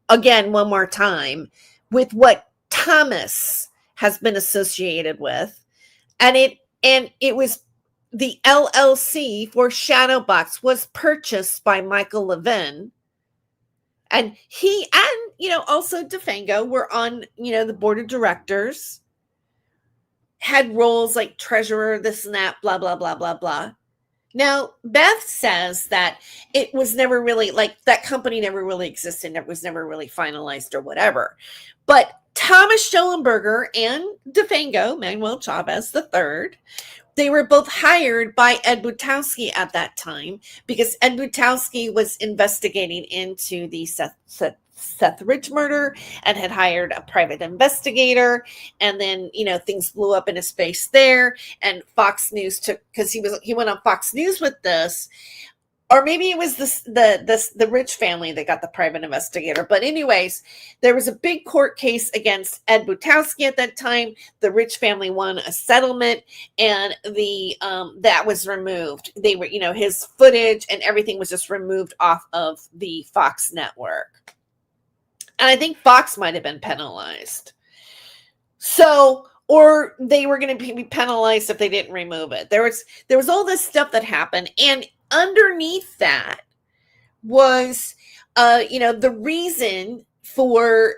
again one more time, with what Thomas has been associated with, and it was the LLC for Shadowbox was purchased by Michael Levin, And he and also DeFango were on the board of directors, had roles like treasurer, this and that, blah blah blah blah blah. Now Beth says that it was never really, like, that company never really existed, it was never really finalized or whatever. But Thomas Schoenberger and DeFango, Manuel Chavez III, they were both hired by Ed Butowski at that time, because Ed Butowski was investigating into the Seth Rich murder and had hired a private investigator. And then, things blew up in his face there. And Fox News because he went on Fox News with this. Or maybe it was the Rich family that got the private investigator. But anyways, there was a big court case against Ed Butowski at that time. The Rich family won a settlement, and that was removed. They were, his footage and everything was just removed off of the Fox network. And I think Fox might have been penalized. So, or they were going to be penalized if they didn't remove it. There was all this stuff that happened, and underneath that was, the reason for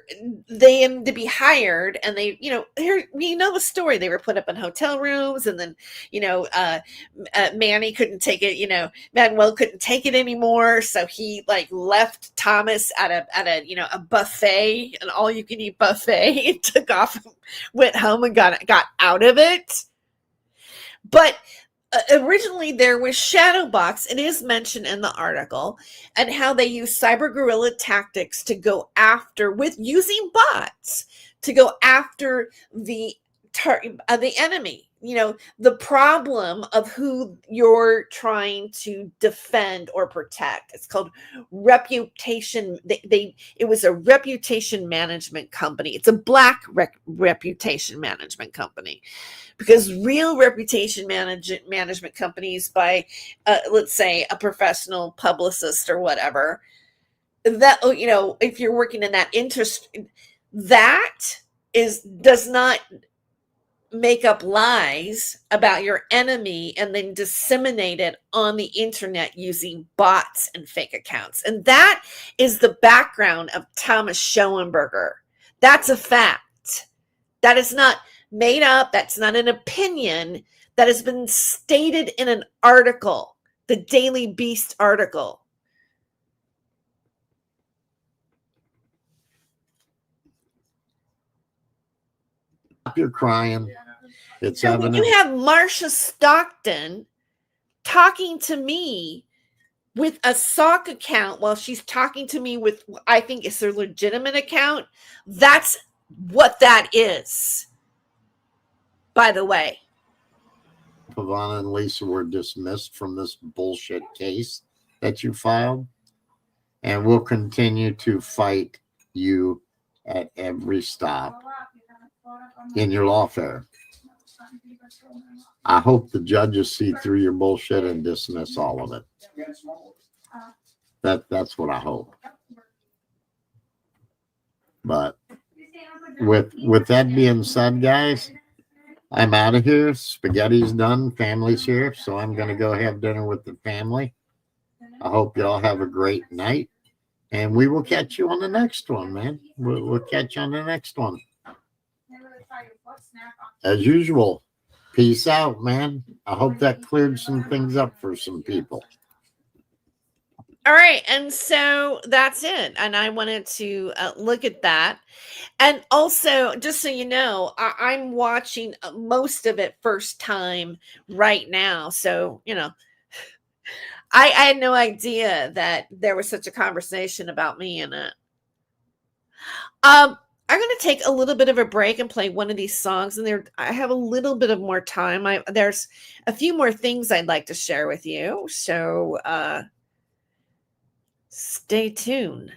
them to be hired. And they, here, the story, they were put up in hotel rooms, and then, Manny couldn't take it, Manuel couldn't take it anymore. So he left Thomas at a buffet, an all you can eat buffet, and took off, went home and got out of it. But originally there was Shadowbox. It is mentioned in the article, and how they use cyber guerrilla tactics to go after, with using bots, to go after the enemy. The problem of who you're trying to defend or protect. It's called reputation. It was a reputation management company. It's a black reputation management company. Because real reputation management companies by, let's say, a professional publicist or whatever, that, if you're working in that interest, that does not make up lies about your enemy and then disseminate it on the internet using bots and fake accounts. And that is the background of Thomas Schoenberger. That's a fact. That is not made up. That's not an opinion. That has been stated in an article, the Daily Beast article. You're crying. It's so evident. When you have Marsha Stockton talking to me with a sock account while she's talking to me with, I think it's her legitimate account, that's what that is. By the way, Pavana and Lisa were dismissed from this bullshit case that you filed, and we'll continue to fight you at every stop in your lawfare. I hope the judges see through your bullshit and dismiss all of it. That's what I hope. But with that being said, guys, I'm out of here. Spaghetti's done. Family's here. So I'm going to go have dinner with the family. I hope y'all have a great night. And we will catch you on the next one, man. We'll catch you on the next one. As usual, peace out, man. I hope that cleared some things up for some people. All right. And so that's it. And I wanted to look at that. And also, just so you know, I'm watching most of it first time right now. So, I had no idea that there was such a conversation about me in it. I'm going to take a little bit of a break and play one of these songs. And I have a little bit of more time. There's a few more things I'd like to share with you. So, stay tuned.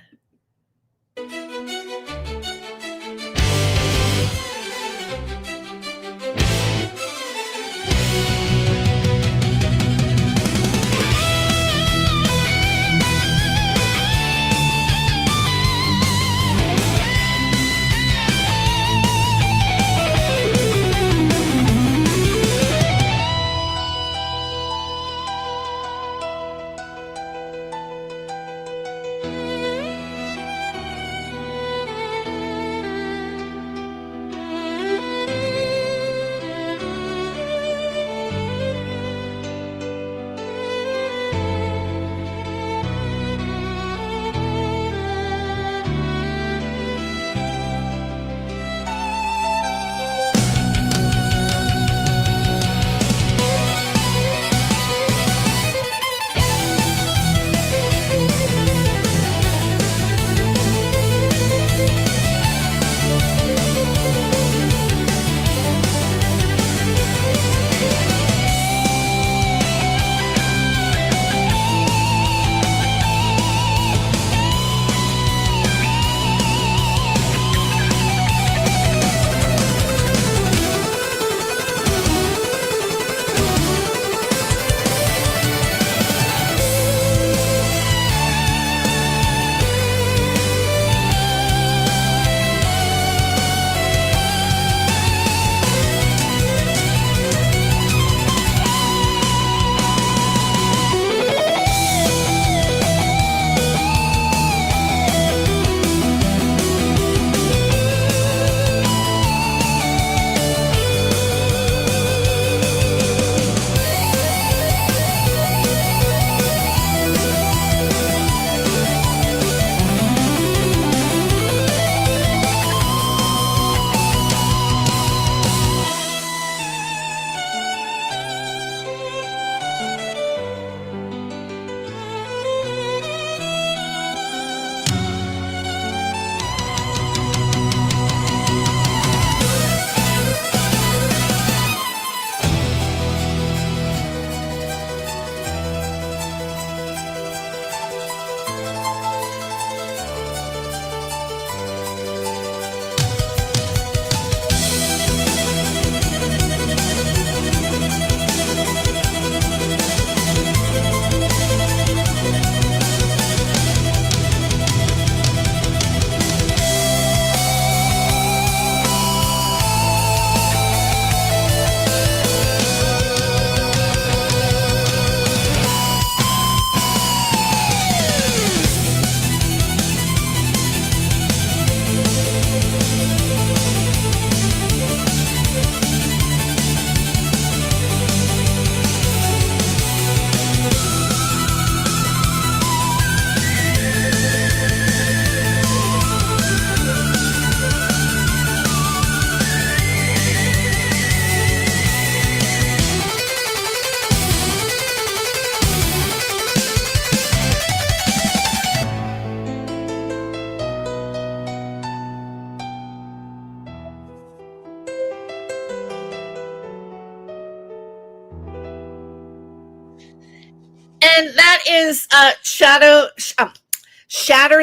and that is Shatter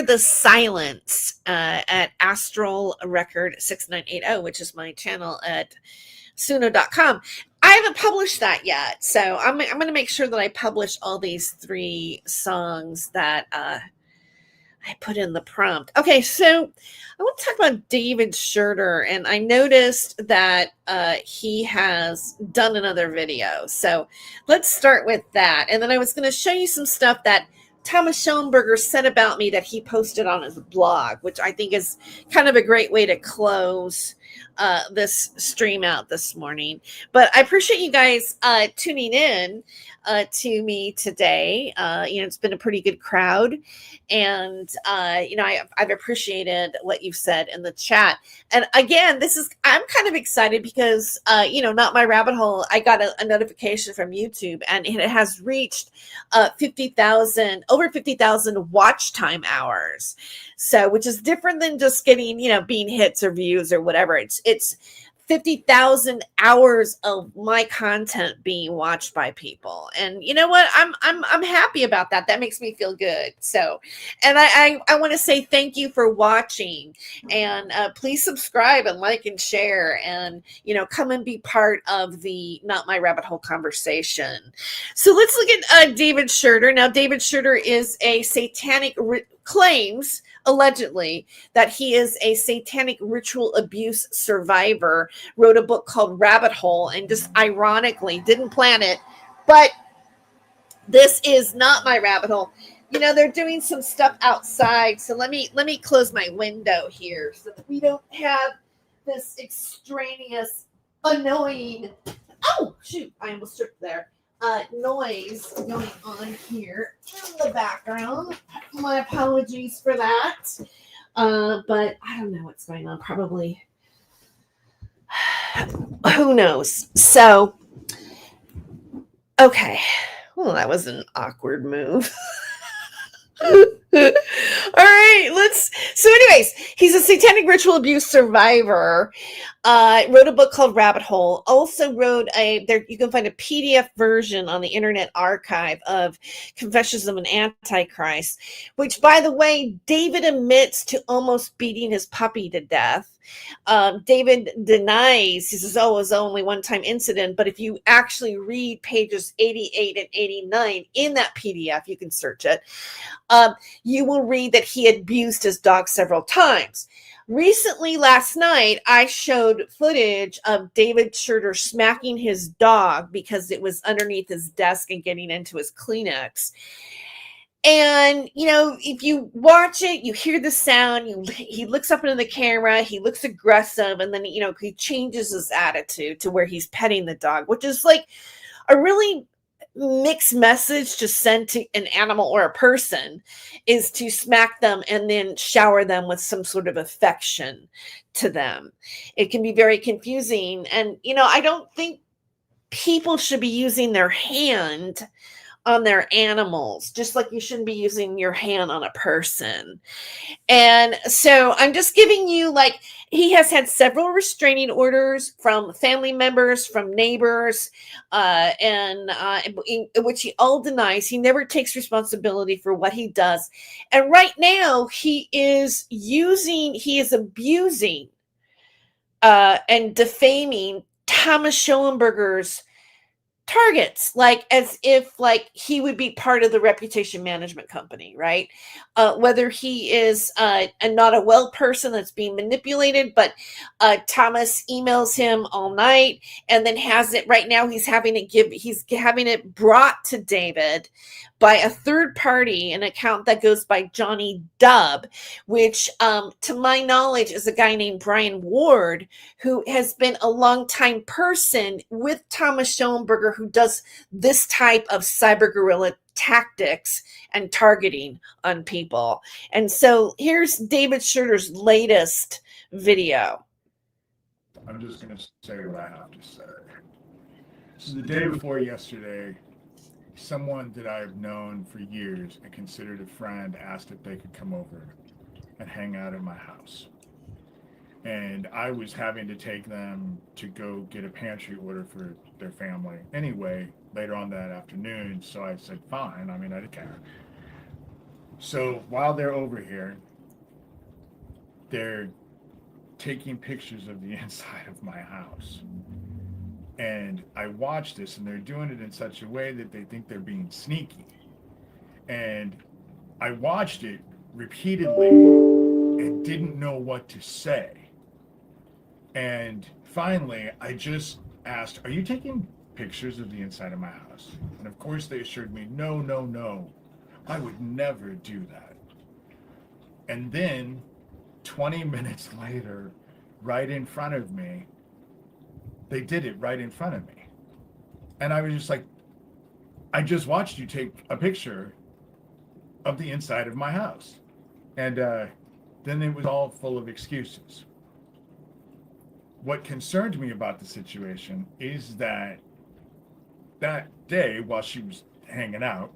the Silence at Astral Record 6980, which is my channel at suno.com. I haven't published that yet, so I'm going to make sure that I publish all these 3 songs that I put in the prompt. Okay, so I want to talk about David Schurter, and I noticed that he has done another video. So let's start with that. And then I was going to show you some stuff that Thomas Schoenberger said about me that he posted on his blog, which I think is kind of a great way to close this stream out this morning. But I appreciate you guys tuning in to me today. It's been a pretty good crowd. And, I've appreciated what you've said in the chat. And again, I'm kind of excited because, Not My Rabbit Hole, I got a notification from YouTube and it has reached over 50,000 watch time hours. So, which is different than just getting, being hits or views or whatever. It's 50,000 hours of my content being watched by people. And you know what? I'm happy about that. That makes me feel good. So, and I want to say thank you for watching, and please subscribe and like and share, and, come and be part of the Not My Rabbit Hole conversation. So let's look at David Schurter. Now, David Schurter is a satanic claims allegedly that he is a satanic ritual abuse survivor, wrote a book called Rabbit Hole, and just ironically didn't plan it, but this is Not My Rabbit Hole. They're doing some stuff outside, so let me close my window here so that we don't have this extraneous annoying, oh shoot, I almost tripped there, noise going on here in the background. My apologies for that. But I don't know what's going on. Probably, who knows? So, okay. Well, that was an awkward move. All right, so anyways, he's a satanic ritual abuse survivor, wrote a book called Rabbit Hole, also wrote you can find a PDF version on the Internet Archive of Confessions of an Antichrist, which, by the way, David admits to almost beating his puppy to death. David denies, he says, it was only one-time incident, but if you actually read pages 88 and 89 in that PDF, you can search it, you will read that he abused his dog several times. Recently, last night, I showed footage of David Schurter smacking his dog because it was underneath his desk and getting into his Kleenex. And, if you watch it, you hear the sound, he looks up into the camera, he looks aggressive, and then, he changes his attitude to where he's petting the dog, which is like a really mixed message to send to an animal or a person, is to smack them and then shower them with some sort of affection to them. It can be very confusing. And, I don't think people should be using their hand on their animals, just like you shouldn't be using your hand on a person. And so I'm just giving you, he has had several restraining orders from family members, from neighbors, in which he all denies. He never takes responsibility for what he does. And right now he is abusing and defaming Thomas Schoenberger's targets, as if he would be part of the reputation management company, right? Whether he is not a well person that's being manipulated, but Thomas emails him all night and then has it right now. He's having it brought to David by a third party, an account that goes by Johnny Dubb, which to my knowledge is a guy named Brian Ward, who has been a longtime person with Thomas Schoenberger, who does this type of cyber guerrilla tactics and targeting on people. And so here's David Schurter's latest video. I'm just going to say what I have to say. So the day before yesterday, someone that I've known for years and considered a friend asked if they could come over and hang out at my house. and I was having to take them to go get a pantry order for their family anyway later on that afternoon. So I said, fine. I mean, I didn't care. So while they're over here, they're taking pictures of the inside of my house. And I watch this, and they're doing it in such a way that they think they're being sneaky. And I watched it repeatedly and didn't know what to say. And finally, I just asked, are you taking pictures of the inside of my house? And of course, they assured me, no, no, no. I would never do that. And then 20 minutes later, right in front of me, they did it right in front of me. And I was just like, I just watched you take a picture of the inside of my house. And then it was all full of excuses. What concerned me about the situation is that that day, while she was hanging out,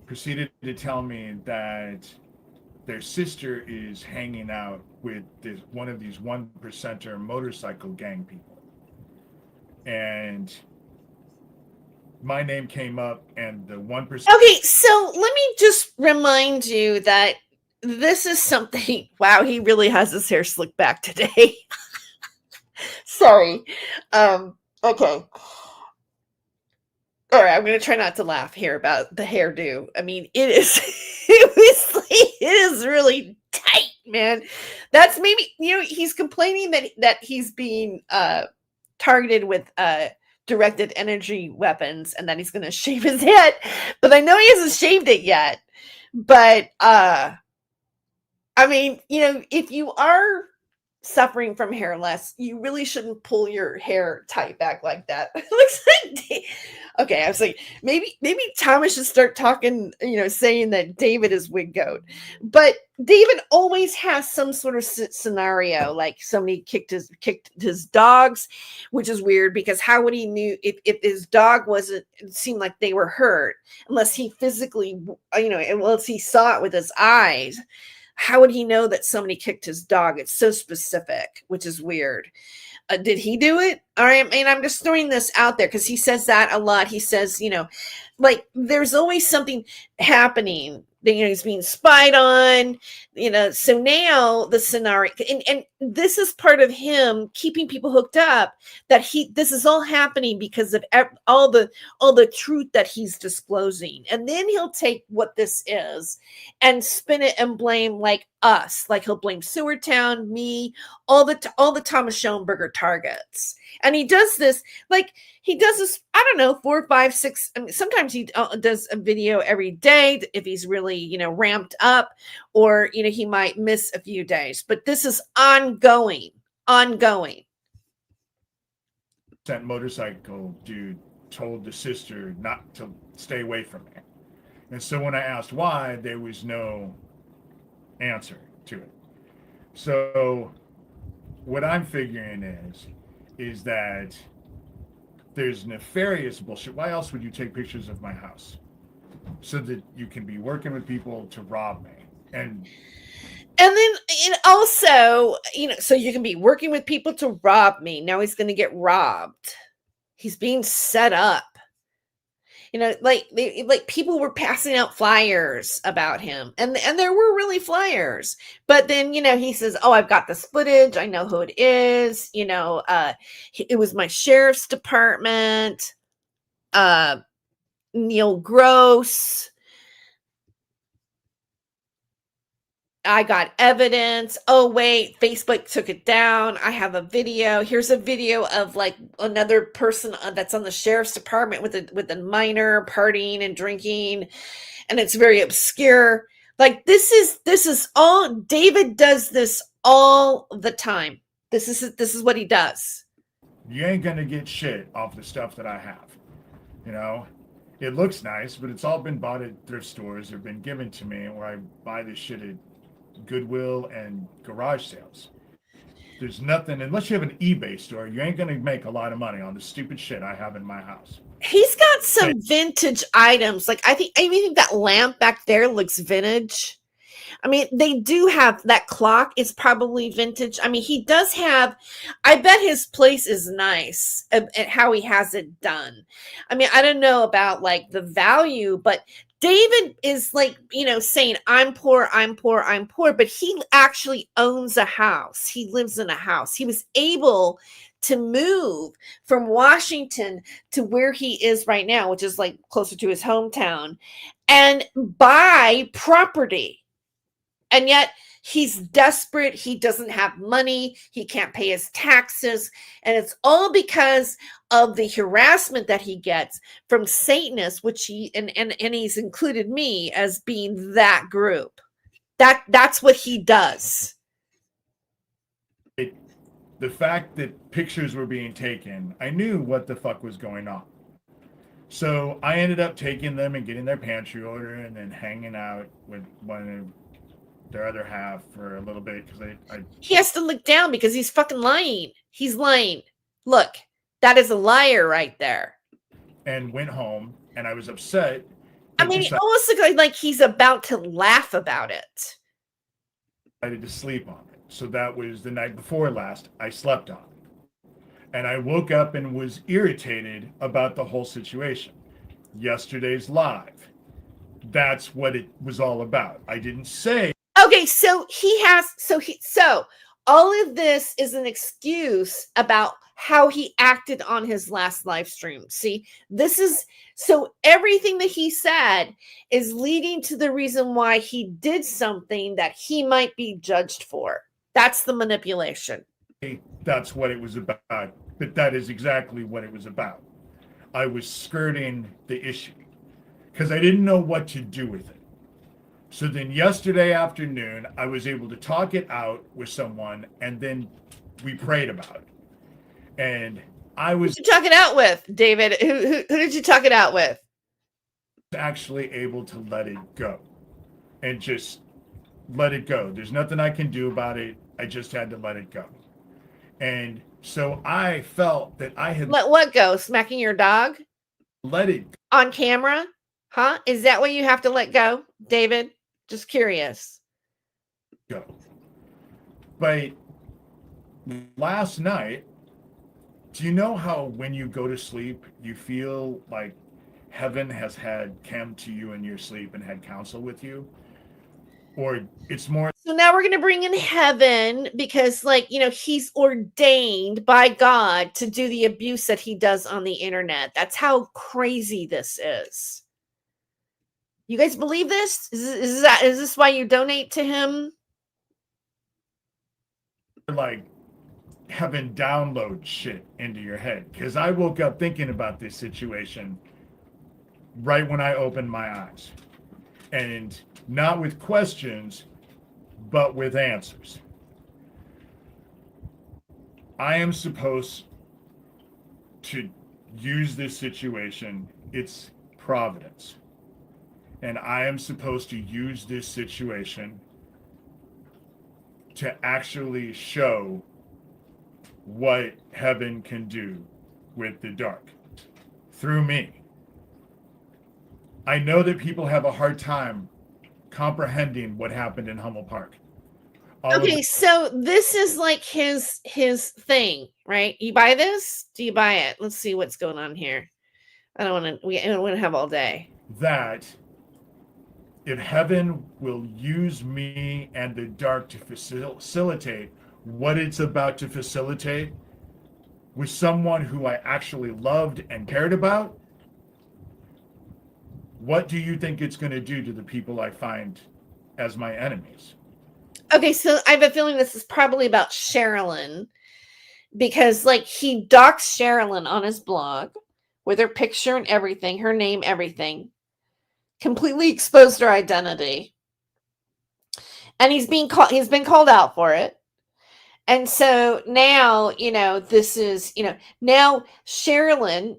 proceeded to tell me that their sister is hanging out with one of these 1%er motorcycle gang people. And my name came up, and the 1%. Okay, so let me just remind you that this is something. Wow, he really has his hair slicked back today. Sorry. Okay. All right, I'm going to try not to laugh here about the hairdo. I mean, it is really tight, man. That's maybe, he's complaining that he's being targeted with directed energy weapons, and that he's going to shave his head. But I know he hasn't shaved it yet. But I mean, if you are suffering from hair loss, you really shouldn't pull your hair tight back like that. It looks like okay, I was like, maybe Thomas should start talking, saying that David is wig goat. But David always has some sort of scenario, like somebody kicked his dogs, which is weird, because how would he knew if his dog wasn't, it seemed like they were hurt, unless he physically, unless he saw it with his eyes. How would he know that somebody kicked his dog? It's so specific, which is weird. Did he do it? All right. I mean, I'm just throwing this out there because he says that a lot. He says, like there's always something happening. He's being spied on, so now the scenario, and this is part of him keeping people hooked up, that this is all happening because of all the truth that he's disclosing. And then he'll take what this is and spin it and blame like us, like he'll blame Sewertown, me, all the Thomas Schoenberger targets. And he does this, I don't know, 4, 5, 6. I mean, sometimes he does a video every day if he's really, ramped up, or, he might miss a few days. But this is ongoing. That motorcycle dude told the sister not to stay away from me. And so when I asked why, there was no answer to it. So what I'm figuring is that there's nefarious bullshit. Why else would you take pictures of my house? So that you can be working with people to rob me. And then also, so you can be working with people to rob me. Now he's going to get robbed. He's being set up. Like people were passing out flyers about him, and there were really flyers. But then, he says, "Oh, I've got this footage. I know who it is. It was my sheriff's department. Neil Gross. I got evidence. Oh, wait, Facebook took it down. I have a video. Here's a video of like another person that's on the sheriff's department with a minor partying and drinking. And it's very obscure. Like this is all, David does this all the time. This is what he does. You ain't going to get shit off the stuff that I have. It looks nice, but it's all been bought at thrift stores or been given to me, or I buy this shit at Goodwill and garage sales. There's nothing, unless you have an eBay store, you ain't going to make a lot of money on the stupid shit I have in my house. He's got some vintage items. Like I even think that lamp back there looks vintage. I mean, they do have that clock is probably vintage. I mean, he does have, I bet his place is nice at how he has it done. I mean, I don't know about like the value, but David is like, saying, I'm poor, I'm poor, I'm poor, but he actually owns a house. He lives in a house. He was able to move from Washington to where he is right now, which is like closer to his hometown, and buy property. And yet he's desperate. He doesn't have money. He can't pay his taxes. And it's all because of the harassment that he gets from Satanists, which and he's included me as being that group. That's what he does. The fact that pictures were being taken, I knew what the fuck was going on. So I ended up taking them and getting their pantry order and then hanging out with one of their other half for a little bit because he has to look down because he's fucking lying. He's lying. Look, that is a liar right there. And went home and I was upset. I mean, it almost looks like he's about to laugh about it. I decided to sleep on it. So that was the night before last. I slept on it. And I woke up and was irritated about the whole situation. Yesterday's live. That's what it was all about. I didn't say. Okay, so all of this is an excuse about how he acted on his last live stream. See, so everything that he said is leading to the reason why he did something that he might be judged for. That's the manipulation. That's what it was about. But that is exactly what it was about. I was skirting the issue because I didn't know what to do with it. So then yesterday afternoon, I was able to talk it out with someone, and then we prayed about it. And I was... Who did you talk it out with, David? Who did you talk it out with? Actually able to let it go. And just let it go. There's nothing I can do about it. I just had to let it go. And so I felt that I had... Let what go? Smacking your dog? Let it go. On camera? Huh? Is that what you have to let go, David? Just curious. Go. But last night, do you know how when you go to sleep, you feel like heaven has had come to you in your sleep and had counsel with you? Or it's more... So now we're going to bring in heaven because, he's ordained by God to do the abuse that he does on the internet. That's how crazy this is. You guys believe this? Is this why you donate to him? Like heaven download shit into your head. Because I woke up thinking about this situation right when I opened my eyes. And not with questions, but with answers. I am supposed to use this situation. It's providence. And I am supposed to use this situation to actually show what heaven can do with the dark through me. I know that people have a hard time comprehending what happened in Hummel Park. Okay, so this is like his thing, right? You buy this? Do you buy it? Let's see what's going on here. I don't want to have all day. That if heaven will use me and the dark to facilitate what it's about to facilitate with someone who I actually loved and cared about, what do you think it's going to do to the people I find as my enemies? Okay, so I have a feeling this is probably about Sherilyn because he doxed Sherilyn on his blog with her picture and everything, her name, everything, completely exposed her identity. And he's been called out for it. And so now, this is, now Sherilyn,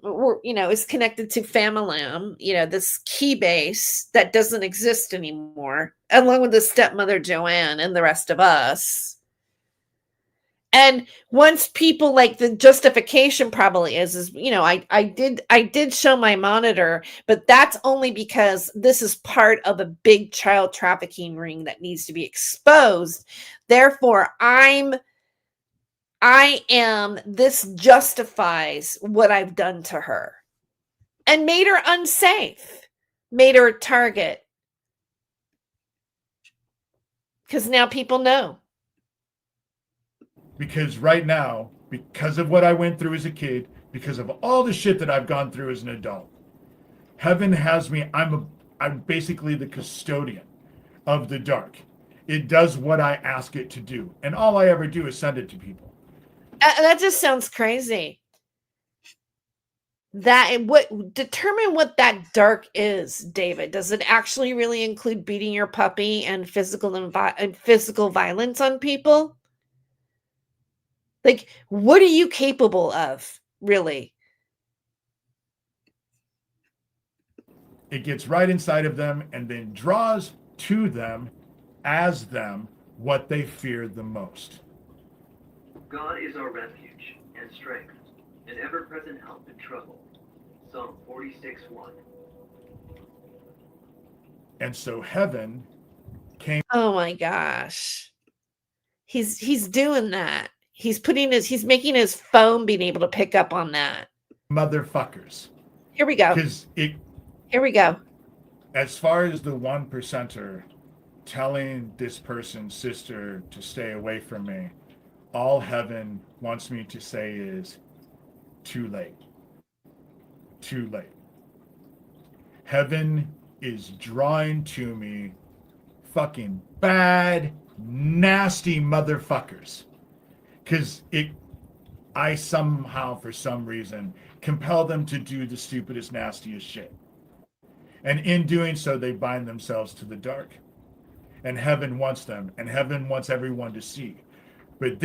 is connected to Famalam, this key base that doesn't exist anymore, along with the stepmother Joanne and the rest of us. And once people, like, the justification probably is, I did show my monitor, but that's only because this is part of a big child trafficking ring that needs to be exposed. Therefore, this justifies what I've done to her and made her unsafe, made her a target. Because now people know. Because right now, because of what I went through as a kid, because of all the shit that I've gone through as an adult, heaven has me. I'm basically the custodian of the dark. It does what I ask it to do, and all I ever do is send it to people. That just sounds crazy. Determine what that dark is, David. Does it actually really include beating your puppy and physical violence on people? Like, what are you capable of, really? It gets right inside of them and then draws to them, as them, what they fear the most. God is our refuge and strength, an ever-present help in trouble. Psalm 46:1. And so heaven came. Oh my gosh. He's doing that. He's making his phone being able to pick up on that. Motherfuckers. Here we go. Here we go. As far as the 1%er telling this person's sister to stay away from me, all heaven wants me to say is, too late. Too late. Heaven is drawing to me fucking bad, nasty motherfuckers. Because I somehow, for some reason, compel them to do the stupidest, nastiest shit. And in doing so, they bind themselves to the dark. And heaven wants them, and heaven wants everyone to see. But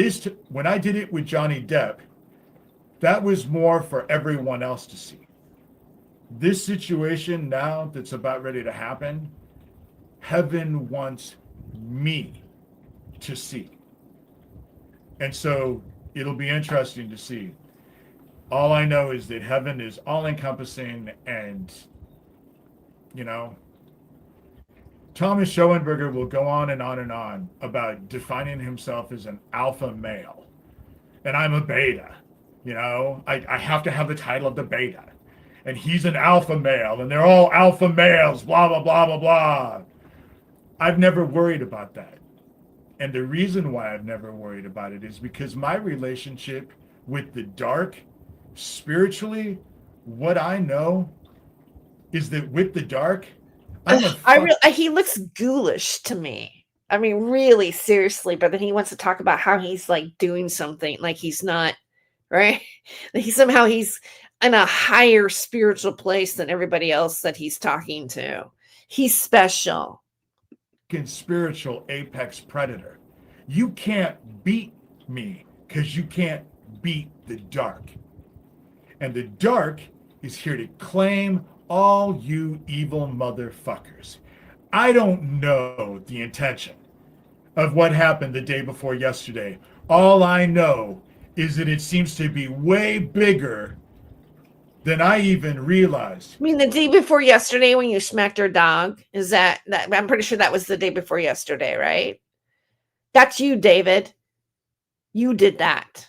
when I did it with Johnny Depp, that was more for everyone else to see. This situation now that's about ready to happen, heaven wants me to see. And so it'll be interesting to see. All I know is that heaven is all-encompassing, and, Thomas Schoenberger will go on and on and on about defining himself as an alpha male. And I'm a beta, I have to have the title of the beta. And he's an alpha male, and they're all alpha males, blah, blah, blah, blah, blah. I've never worried about that. And the reason why I've never worried about it is because my relationship with the dark, spiritually, what I know is that with the dark, he looks ghoulish to me. I mean, really, seriously. But then he wants to talk about how he's like doing something, like he's not, right? He's in a higher spiritual place than everybody else that he's talking to. He's special. Spiritual apex predator. You can't beat me because you can't beat the dark. And the dark is here to claim all you evil motherfuckers. I don't know the intention of what happened the day before yesterday. All I know is that it seems to be way bigger than I even realized. I mean, the day before yesterday when you smacked your dog, is that I'm pretty sure that was the day before yesterday, right? That's you, David. You did that.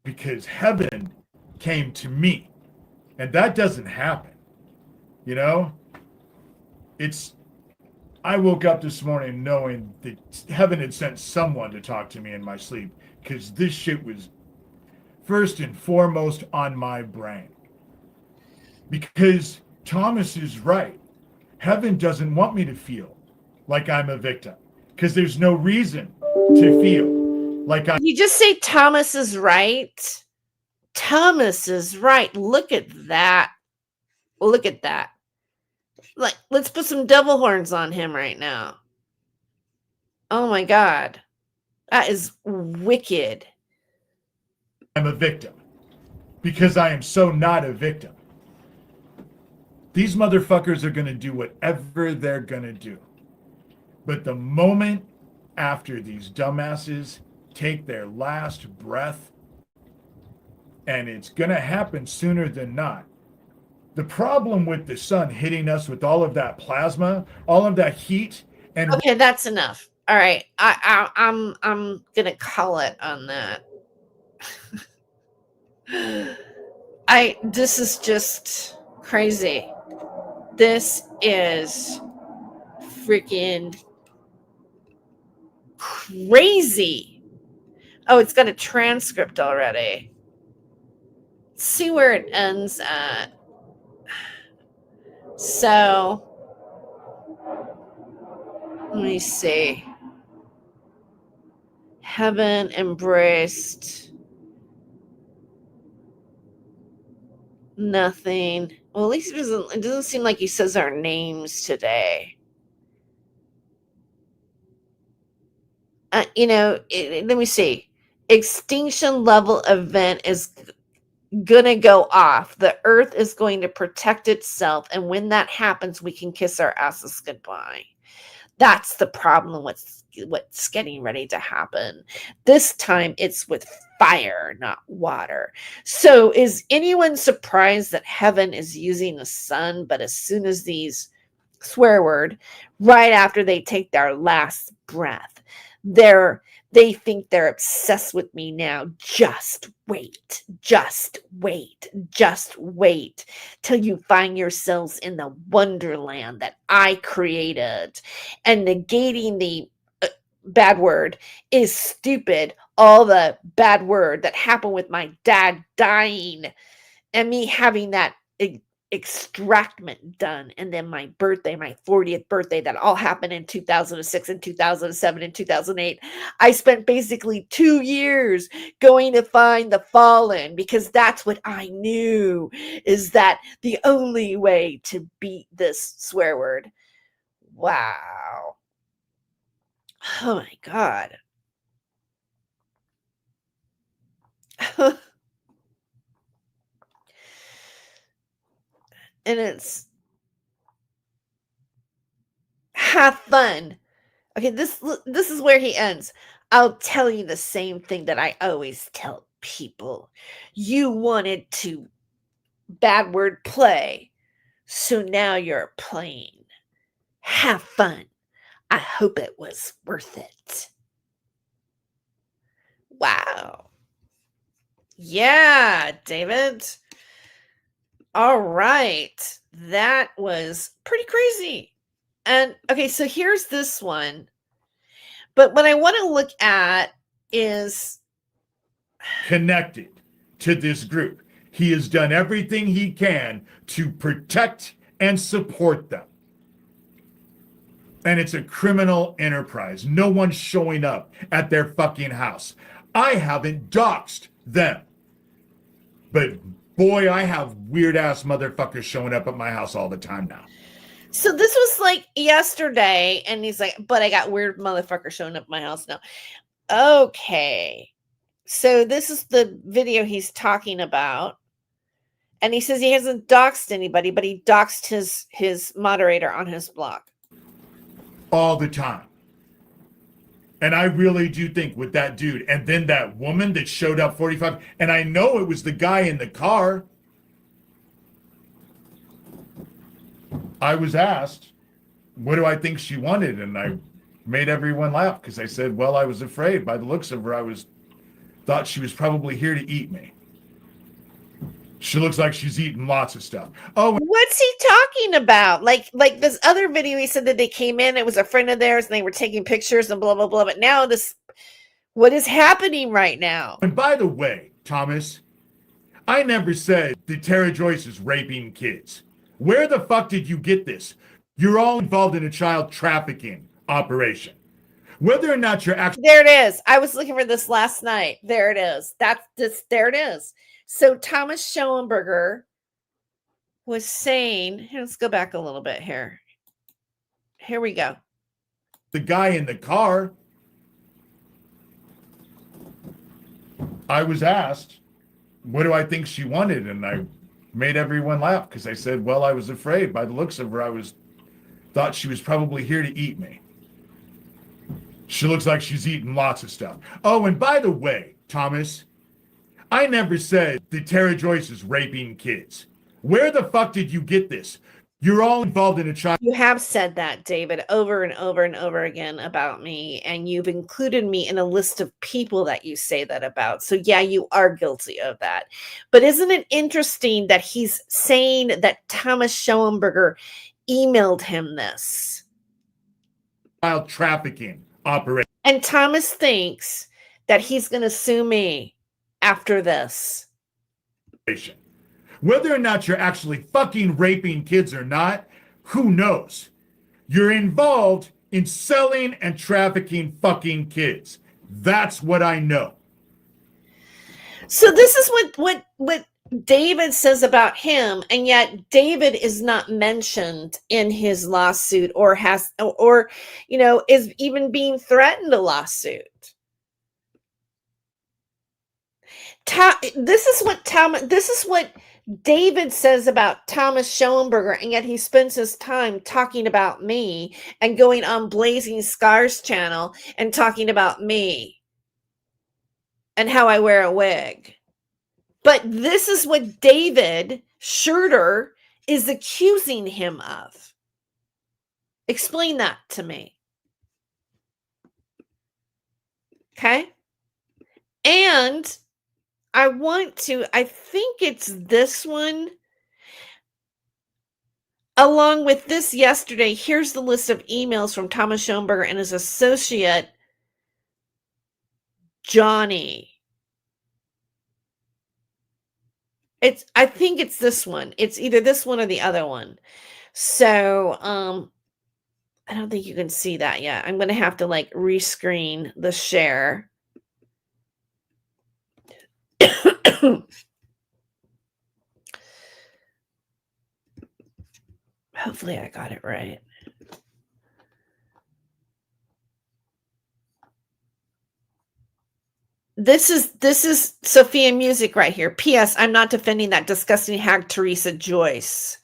Because heaven came to me. And that doesn't happen. I woke up this morning knowing that heaven had sent someone to talk to me in my sleep, because this shit was first and foremost on my brain. Because Thomas is right. Heaven doesn't want me to feel like I'm a victim, because there's no reason to feel like I'm. You just say Thomas is right. Thomas is right. Look at that. Look at that. Like, let's put some devil horns on him right now. Oh my God. That is wicked. I'm a victim because I am so not a victim. These motherfuckers are going to do whatever they're going to do. But the moment after these dumbasses take their last breath, and it's going to happen sooner than not. The problem with the sun hitting us with all of that plasma, all of that heat, and Okay, that's enough. All right, I'm gonna call it on that. This is just crazy. This is freaking crazy. Oh, it's got a transcript already. Let's see where it ends at. So, let me see. Heaven embraced nothing. Well, at least it doesn't seem like he says our names today. Let me see. Extinction level event is gonna go off. The earth is going to protect itself, and when that happens, we can kiss our asses goodbye. That's the problem with what's getting ready to happen. This time it's with fire, not water. So is anyone surprised that heaven is using the sun? But as soon as these swear word, right after they take their last breath, they think they're obsessed with me now. Just wait, just wait, just wait till you find yourselves in the wonderland that I created. And negating the bad word is stupid. All the bad word that happened with my dad dying and me having that extractment done, and then my birthday, my 40th birthday, that all happened in 2006 and 2007 and 2008. I spent basically 2 years going to find the fallen, because that's what I knew is that the only way to beat this swear word. Wow. Oh my God. And it's have fun. Okay, this is where he ends. I'll tell you the same thing that I always tell people. You wanted to bad word play, so now you're playing. Have fun. I hope it was worth it. Wow. Yeah, David. All right. That was pretty crazy. And okay, so here's this one. But what I want to look at is connected to this group. He has done everything he can to protect and support them. And it's a criminal enterprise. No one's showing up at their fucking house. I haven't doxed them. But boy, I have weird ass motherfuckers showing up at my house all the time now. So this was like yesterday, and he's like, but I got weird motherfuckers showing up at my house now. Okay. So this is the video he's talking about. And he says he hasn't doxed anybody, but he doxed his moderator on his blog. All the time. And I really do think with that dude, and then that woman that showed up 45, and I know it was the guy in the car. I was asked, what do I think she wanted? And I made everyone laugh because I said, well, I was afraid. By the looks of her, thought she was probably here to eat me. She looks like she's eating lots of stuff. Oh, what's he talking about? Like this other video, he said that they came in, it was a friend of theirs, and they were taking pictures and blah, blah, blah. But now what is happening right now? And by the way, Thomas, I never said that Tara Joyce is raping kids. Where the fuck did you get this? You're all involved in a child trafficking operation. Whether or not you're actually... There it is. I was looking for this last night. There it is. There it is. So Thomas Schoenberger was saying, let's go back a little bit here. Here we go. The guy in the car, I was asked, what do I think she wanted? And I made everyone laugh because I said, well, I was afraid. By the looks of her, thought she was probably here to eat me. She looks like she's eating lots of stuff. Oh, and by the way, Thomas, I never said that Tara Joyce is raping kids. Where the fuck did you get this? You're all involved in a child. You have said that, David, over and over and over again about me, and you've included me in a list of people that you say that about. So yeah, you are guilty of that. But isn't it interesting that he's saying that Thomas Schoenberger emailed him this? Child trafficking operation. And Thomas thinks that he's going to sue me after this. Whether or not you're actually fucking raping kids or not, who knows? You're involved in selling and trafficking fucking kids. That's what I know. So this is what David says about him, and yet David is not mentioned in his lawsuit or is even being threatened a lawsuit. This is what David says about Thomas Schoenberger, and yet he spends his time talking about me and going on Blazing Scars channel and talking about me and how I wear a wig. But this is what David Schurter is accusing him of. Explain that to me. Okay? And I think it's this one. Along with this yesterday, here's the list of emails from Thomas Schoenberger and his associate, Johnny. I think it's this one. It's either this one or the other one. So, I don't think you can see that yet. I'm going to have to rescreen the share. Hopefully I got it right. This is Sophia Music right here. P.S. I'm not defending that disgusting hag Teresa Joyce.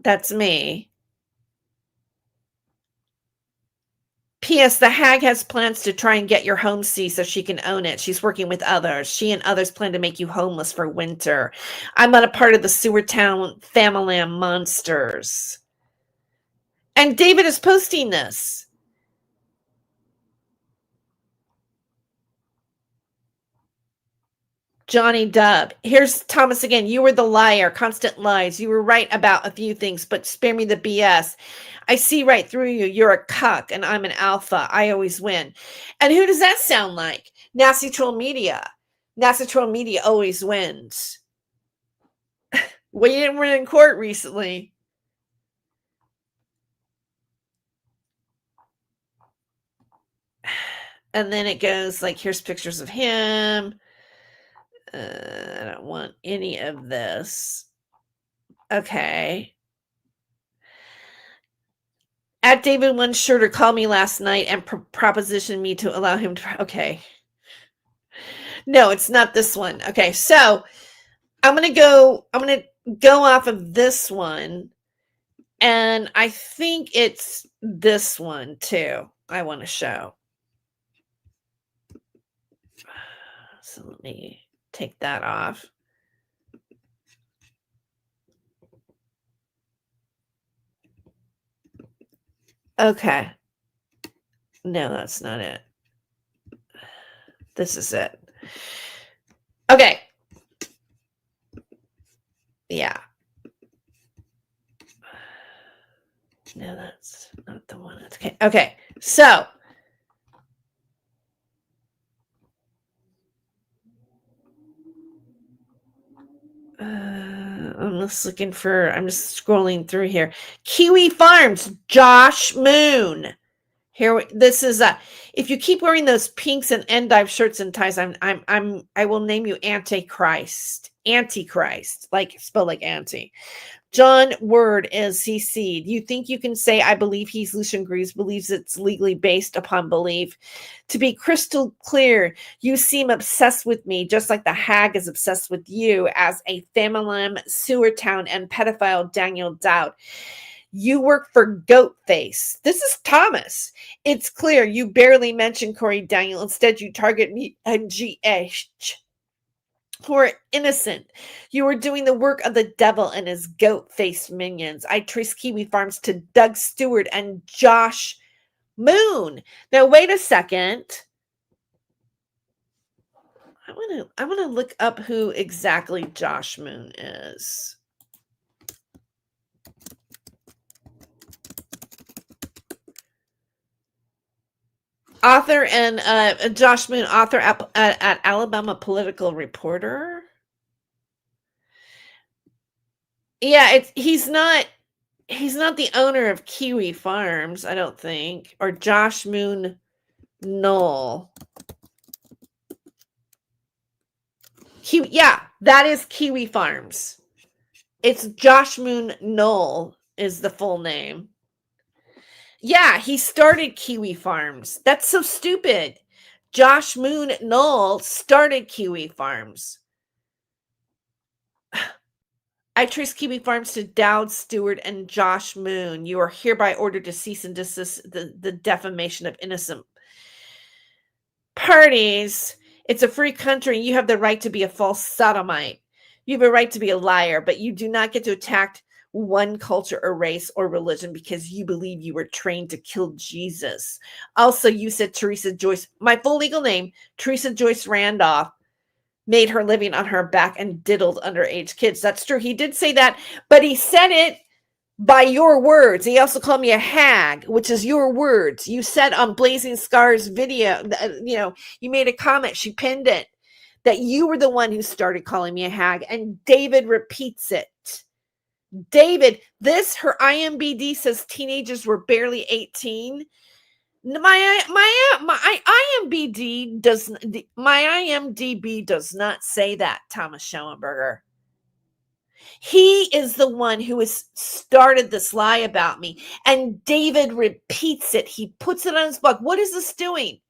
That's me. P.S. The hag has plans to try and get your home seized so she can own it. She's working with others. She and others plan to make you homeless for winter. I'm not a part of the Sewer Town Family monsters. And David is posting this. Johnny Dub. Here's Thomas again. You were the liar. Constant lies. You were right about a few things, but spare me the BS. I see right through you. You're a cuck, and I'm an alpha. I always win. And who does that sound like? Nasty Troll Media. Nasty Troll Media always wins. Well, you didn't win in court recently. And then it goes here's pictures of him. I don't want any of this. Okay. At David One Schurter called me last night and propositioned me to allow him to. Okay. No, it's not this one. Okay, so I'm gonna go off of this one, and I think it's this one too. I want to show. So let me take that off. Okay. No, that's not it. This is it. Okay. Yeah. No, that's not the one. That's okay. Okay. So I'm just scrolling through here. Kiwi Farms, Josh Moon. Here, this is if you keep wearing those pinks and endive shirts and ties, I will name you Antichrist. Antichrist, spelled like anti. John Word is CC'd. You think you can say, I believe he's Lucian Greaves, believes it's legally based upon belief. To be crystal clear, you seem obsessed with me, just like the hag is obsessed with you as a Famalam, Sewer Town, and pedophile Daniel Dowd. You work for Goatface. This is Thomas. It's clear you barely mention Corey Daniel. Instead, you target me and GH, who are innocent. You are doing the work of the devil and his goat-faced minions. I trace Kiwi Farms to Doug Stewart and Josh Moon. Now, wait a second. I want to look up who exactly Josh Moon is. Author and Josh Moon, author at Alabama Political Reporter. Yeah, he's not the owner of Kiwi Farms, I don't think, or Josh Moon Knoll. Yeah, that is Kiwi Farms. It's Josh Moon Knoll is the full name. Yeah, he started Kiwi Farms. That's so stupid. Josh Moon Knoll started Kiwi Farms. I trace Kiwi Farms to Dowd Stewart and Josh Moon. You are hereby ordered to cease and desist the defamation of innocent parties. It's a free country. You have the right to be a false sodomite. You have a right to be a liar, but you do not get to attack one culture or race or religion because you believe you were trained to kill Jesus. Also, you said Teresa Joyce, my full legal name, Teresa Joyce Randolph, made her living on her back and diddled underage kids. That's true. He did say that, but he said it by your words. He also called me a hag, which is your words. You said on Blazing Scars video, you made a comment, she pinned it, that you were the one who started calling me a hag, and David repeats it. David, her IMBD says teenagers were barely 18. My IMDb does not say that, Thomas Schoenberger. He is the one who has started this lie about me, and David repeats it. He puts it on his blog. What is this doing?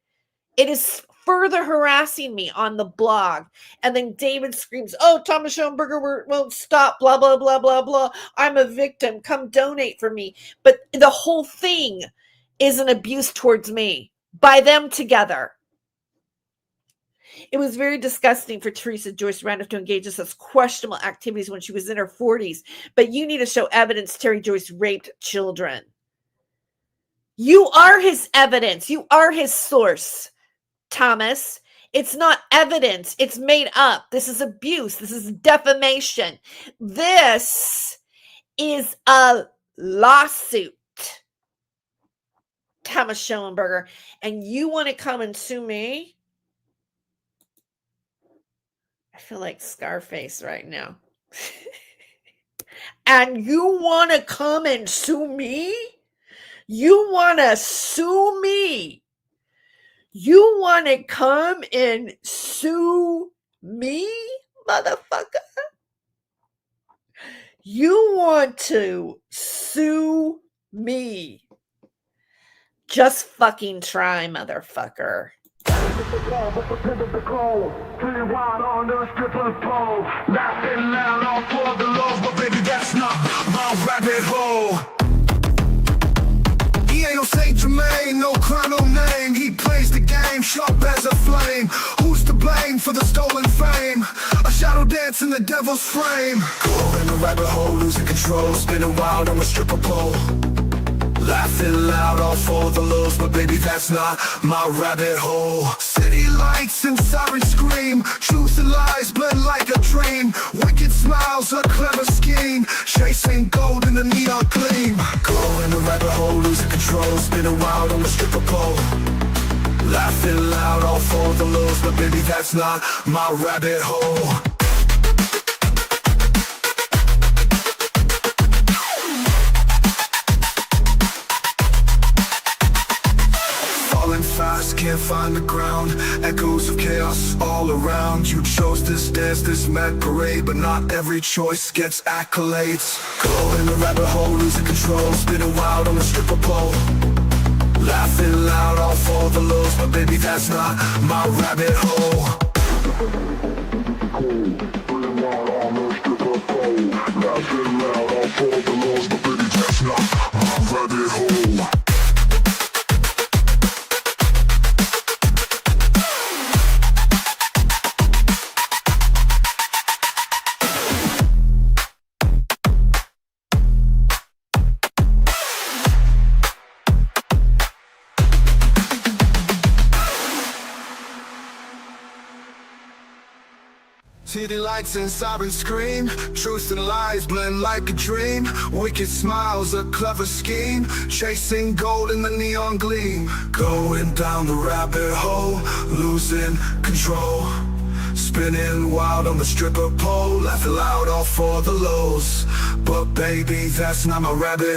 It is further harassing me on the blog. And then David screams, oh, Thomas Schoenberger won't stop, blah, blah, blah, blah, blah. I'm a victim. Come donate for me. But the whole thing is an abuse towards me by them together. It was very disgusting for Teresa Joyce Randolph to engage in such questionable activities when she was in her 40s. But you need to show evidence Terry Joyce raped children. You are his evidence. You are his source, Thomas. It's not evidence. It's made up. This is abuse. This is defamation. This is a lawsuit, Thomas Schoenberger. And you want to come and sue me? I feel like Scarface right now. And you want to come and sue me? You want to sue me? You want to come and sue me, motherfucker? You want to sue me? Just fucking try, motherfucker. He ain't no Saint Germain, no crown, no name. He plays the game, sharp as a flame. Who's to blame for the stolen fame? A shadow dance in the devil's frame. Caught in a rabbit hole, losing control, spinning wild on a stripper pole. Laughing loud, all for the lows, but baby, that's not my rabbit hole. City lights and sirens scream, truth and lies blend like a dream. Wicked smiles, a clever scheme, chasing gold in the neon gleam. Go in a rabbit hole, losing control, spinning wild on the stripper pole. Laughing loud, all for the lows, but baby, that's not my rabbit hole. Fast, can't find the ground. Echoes of chaos all around. You chose this dance, this mad parade, but not every choice gets accolades. Go in the rabbit hole, losing control, spinning wild on the stripper pole. Laughing loud, all for the lows, but baby, that's not my rabbit hole. Laughing loud, all for the lows, but baby, that's not rabbit hole. City lights and sirens scream, truth and lies blend like a dream. Wicked smiles, a clever scheme, chasing gold in the neon gleam. Going down the rabbit hole, losing control. Spinning wild on the stripper pole, laughing loud all for the lows. But baby, that's not my rabbit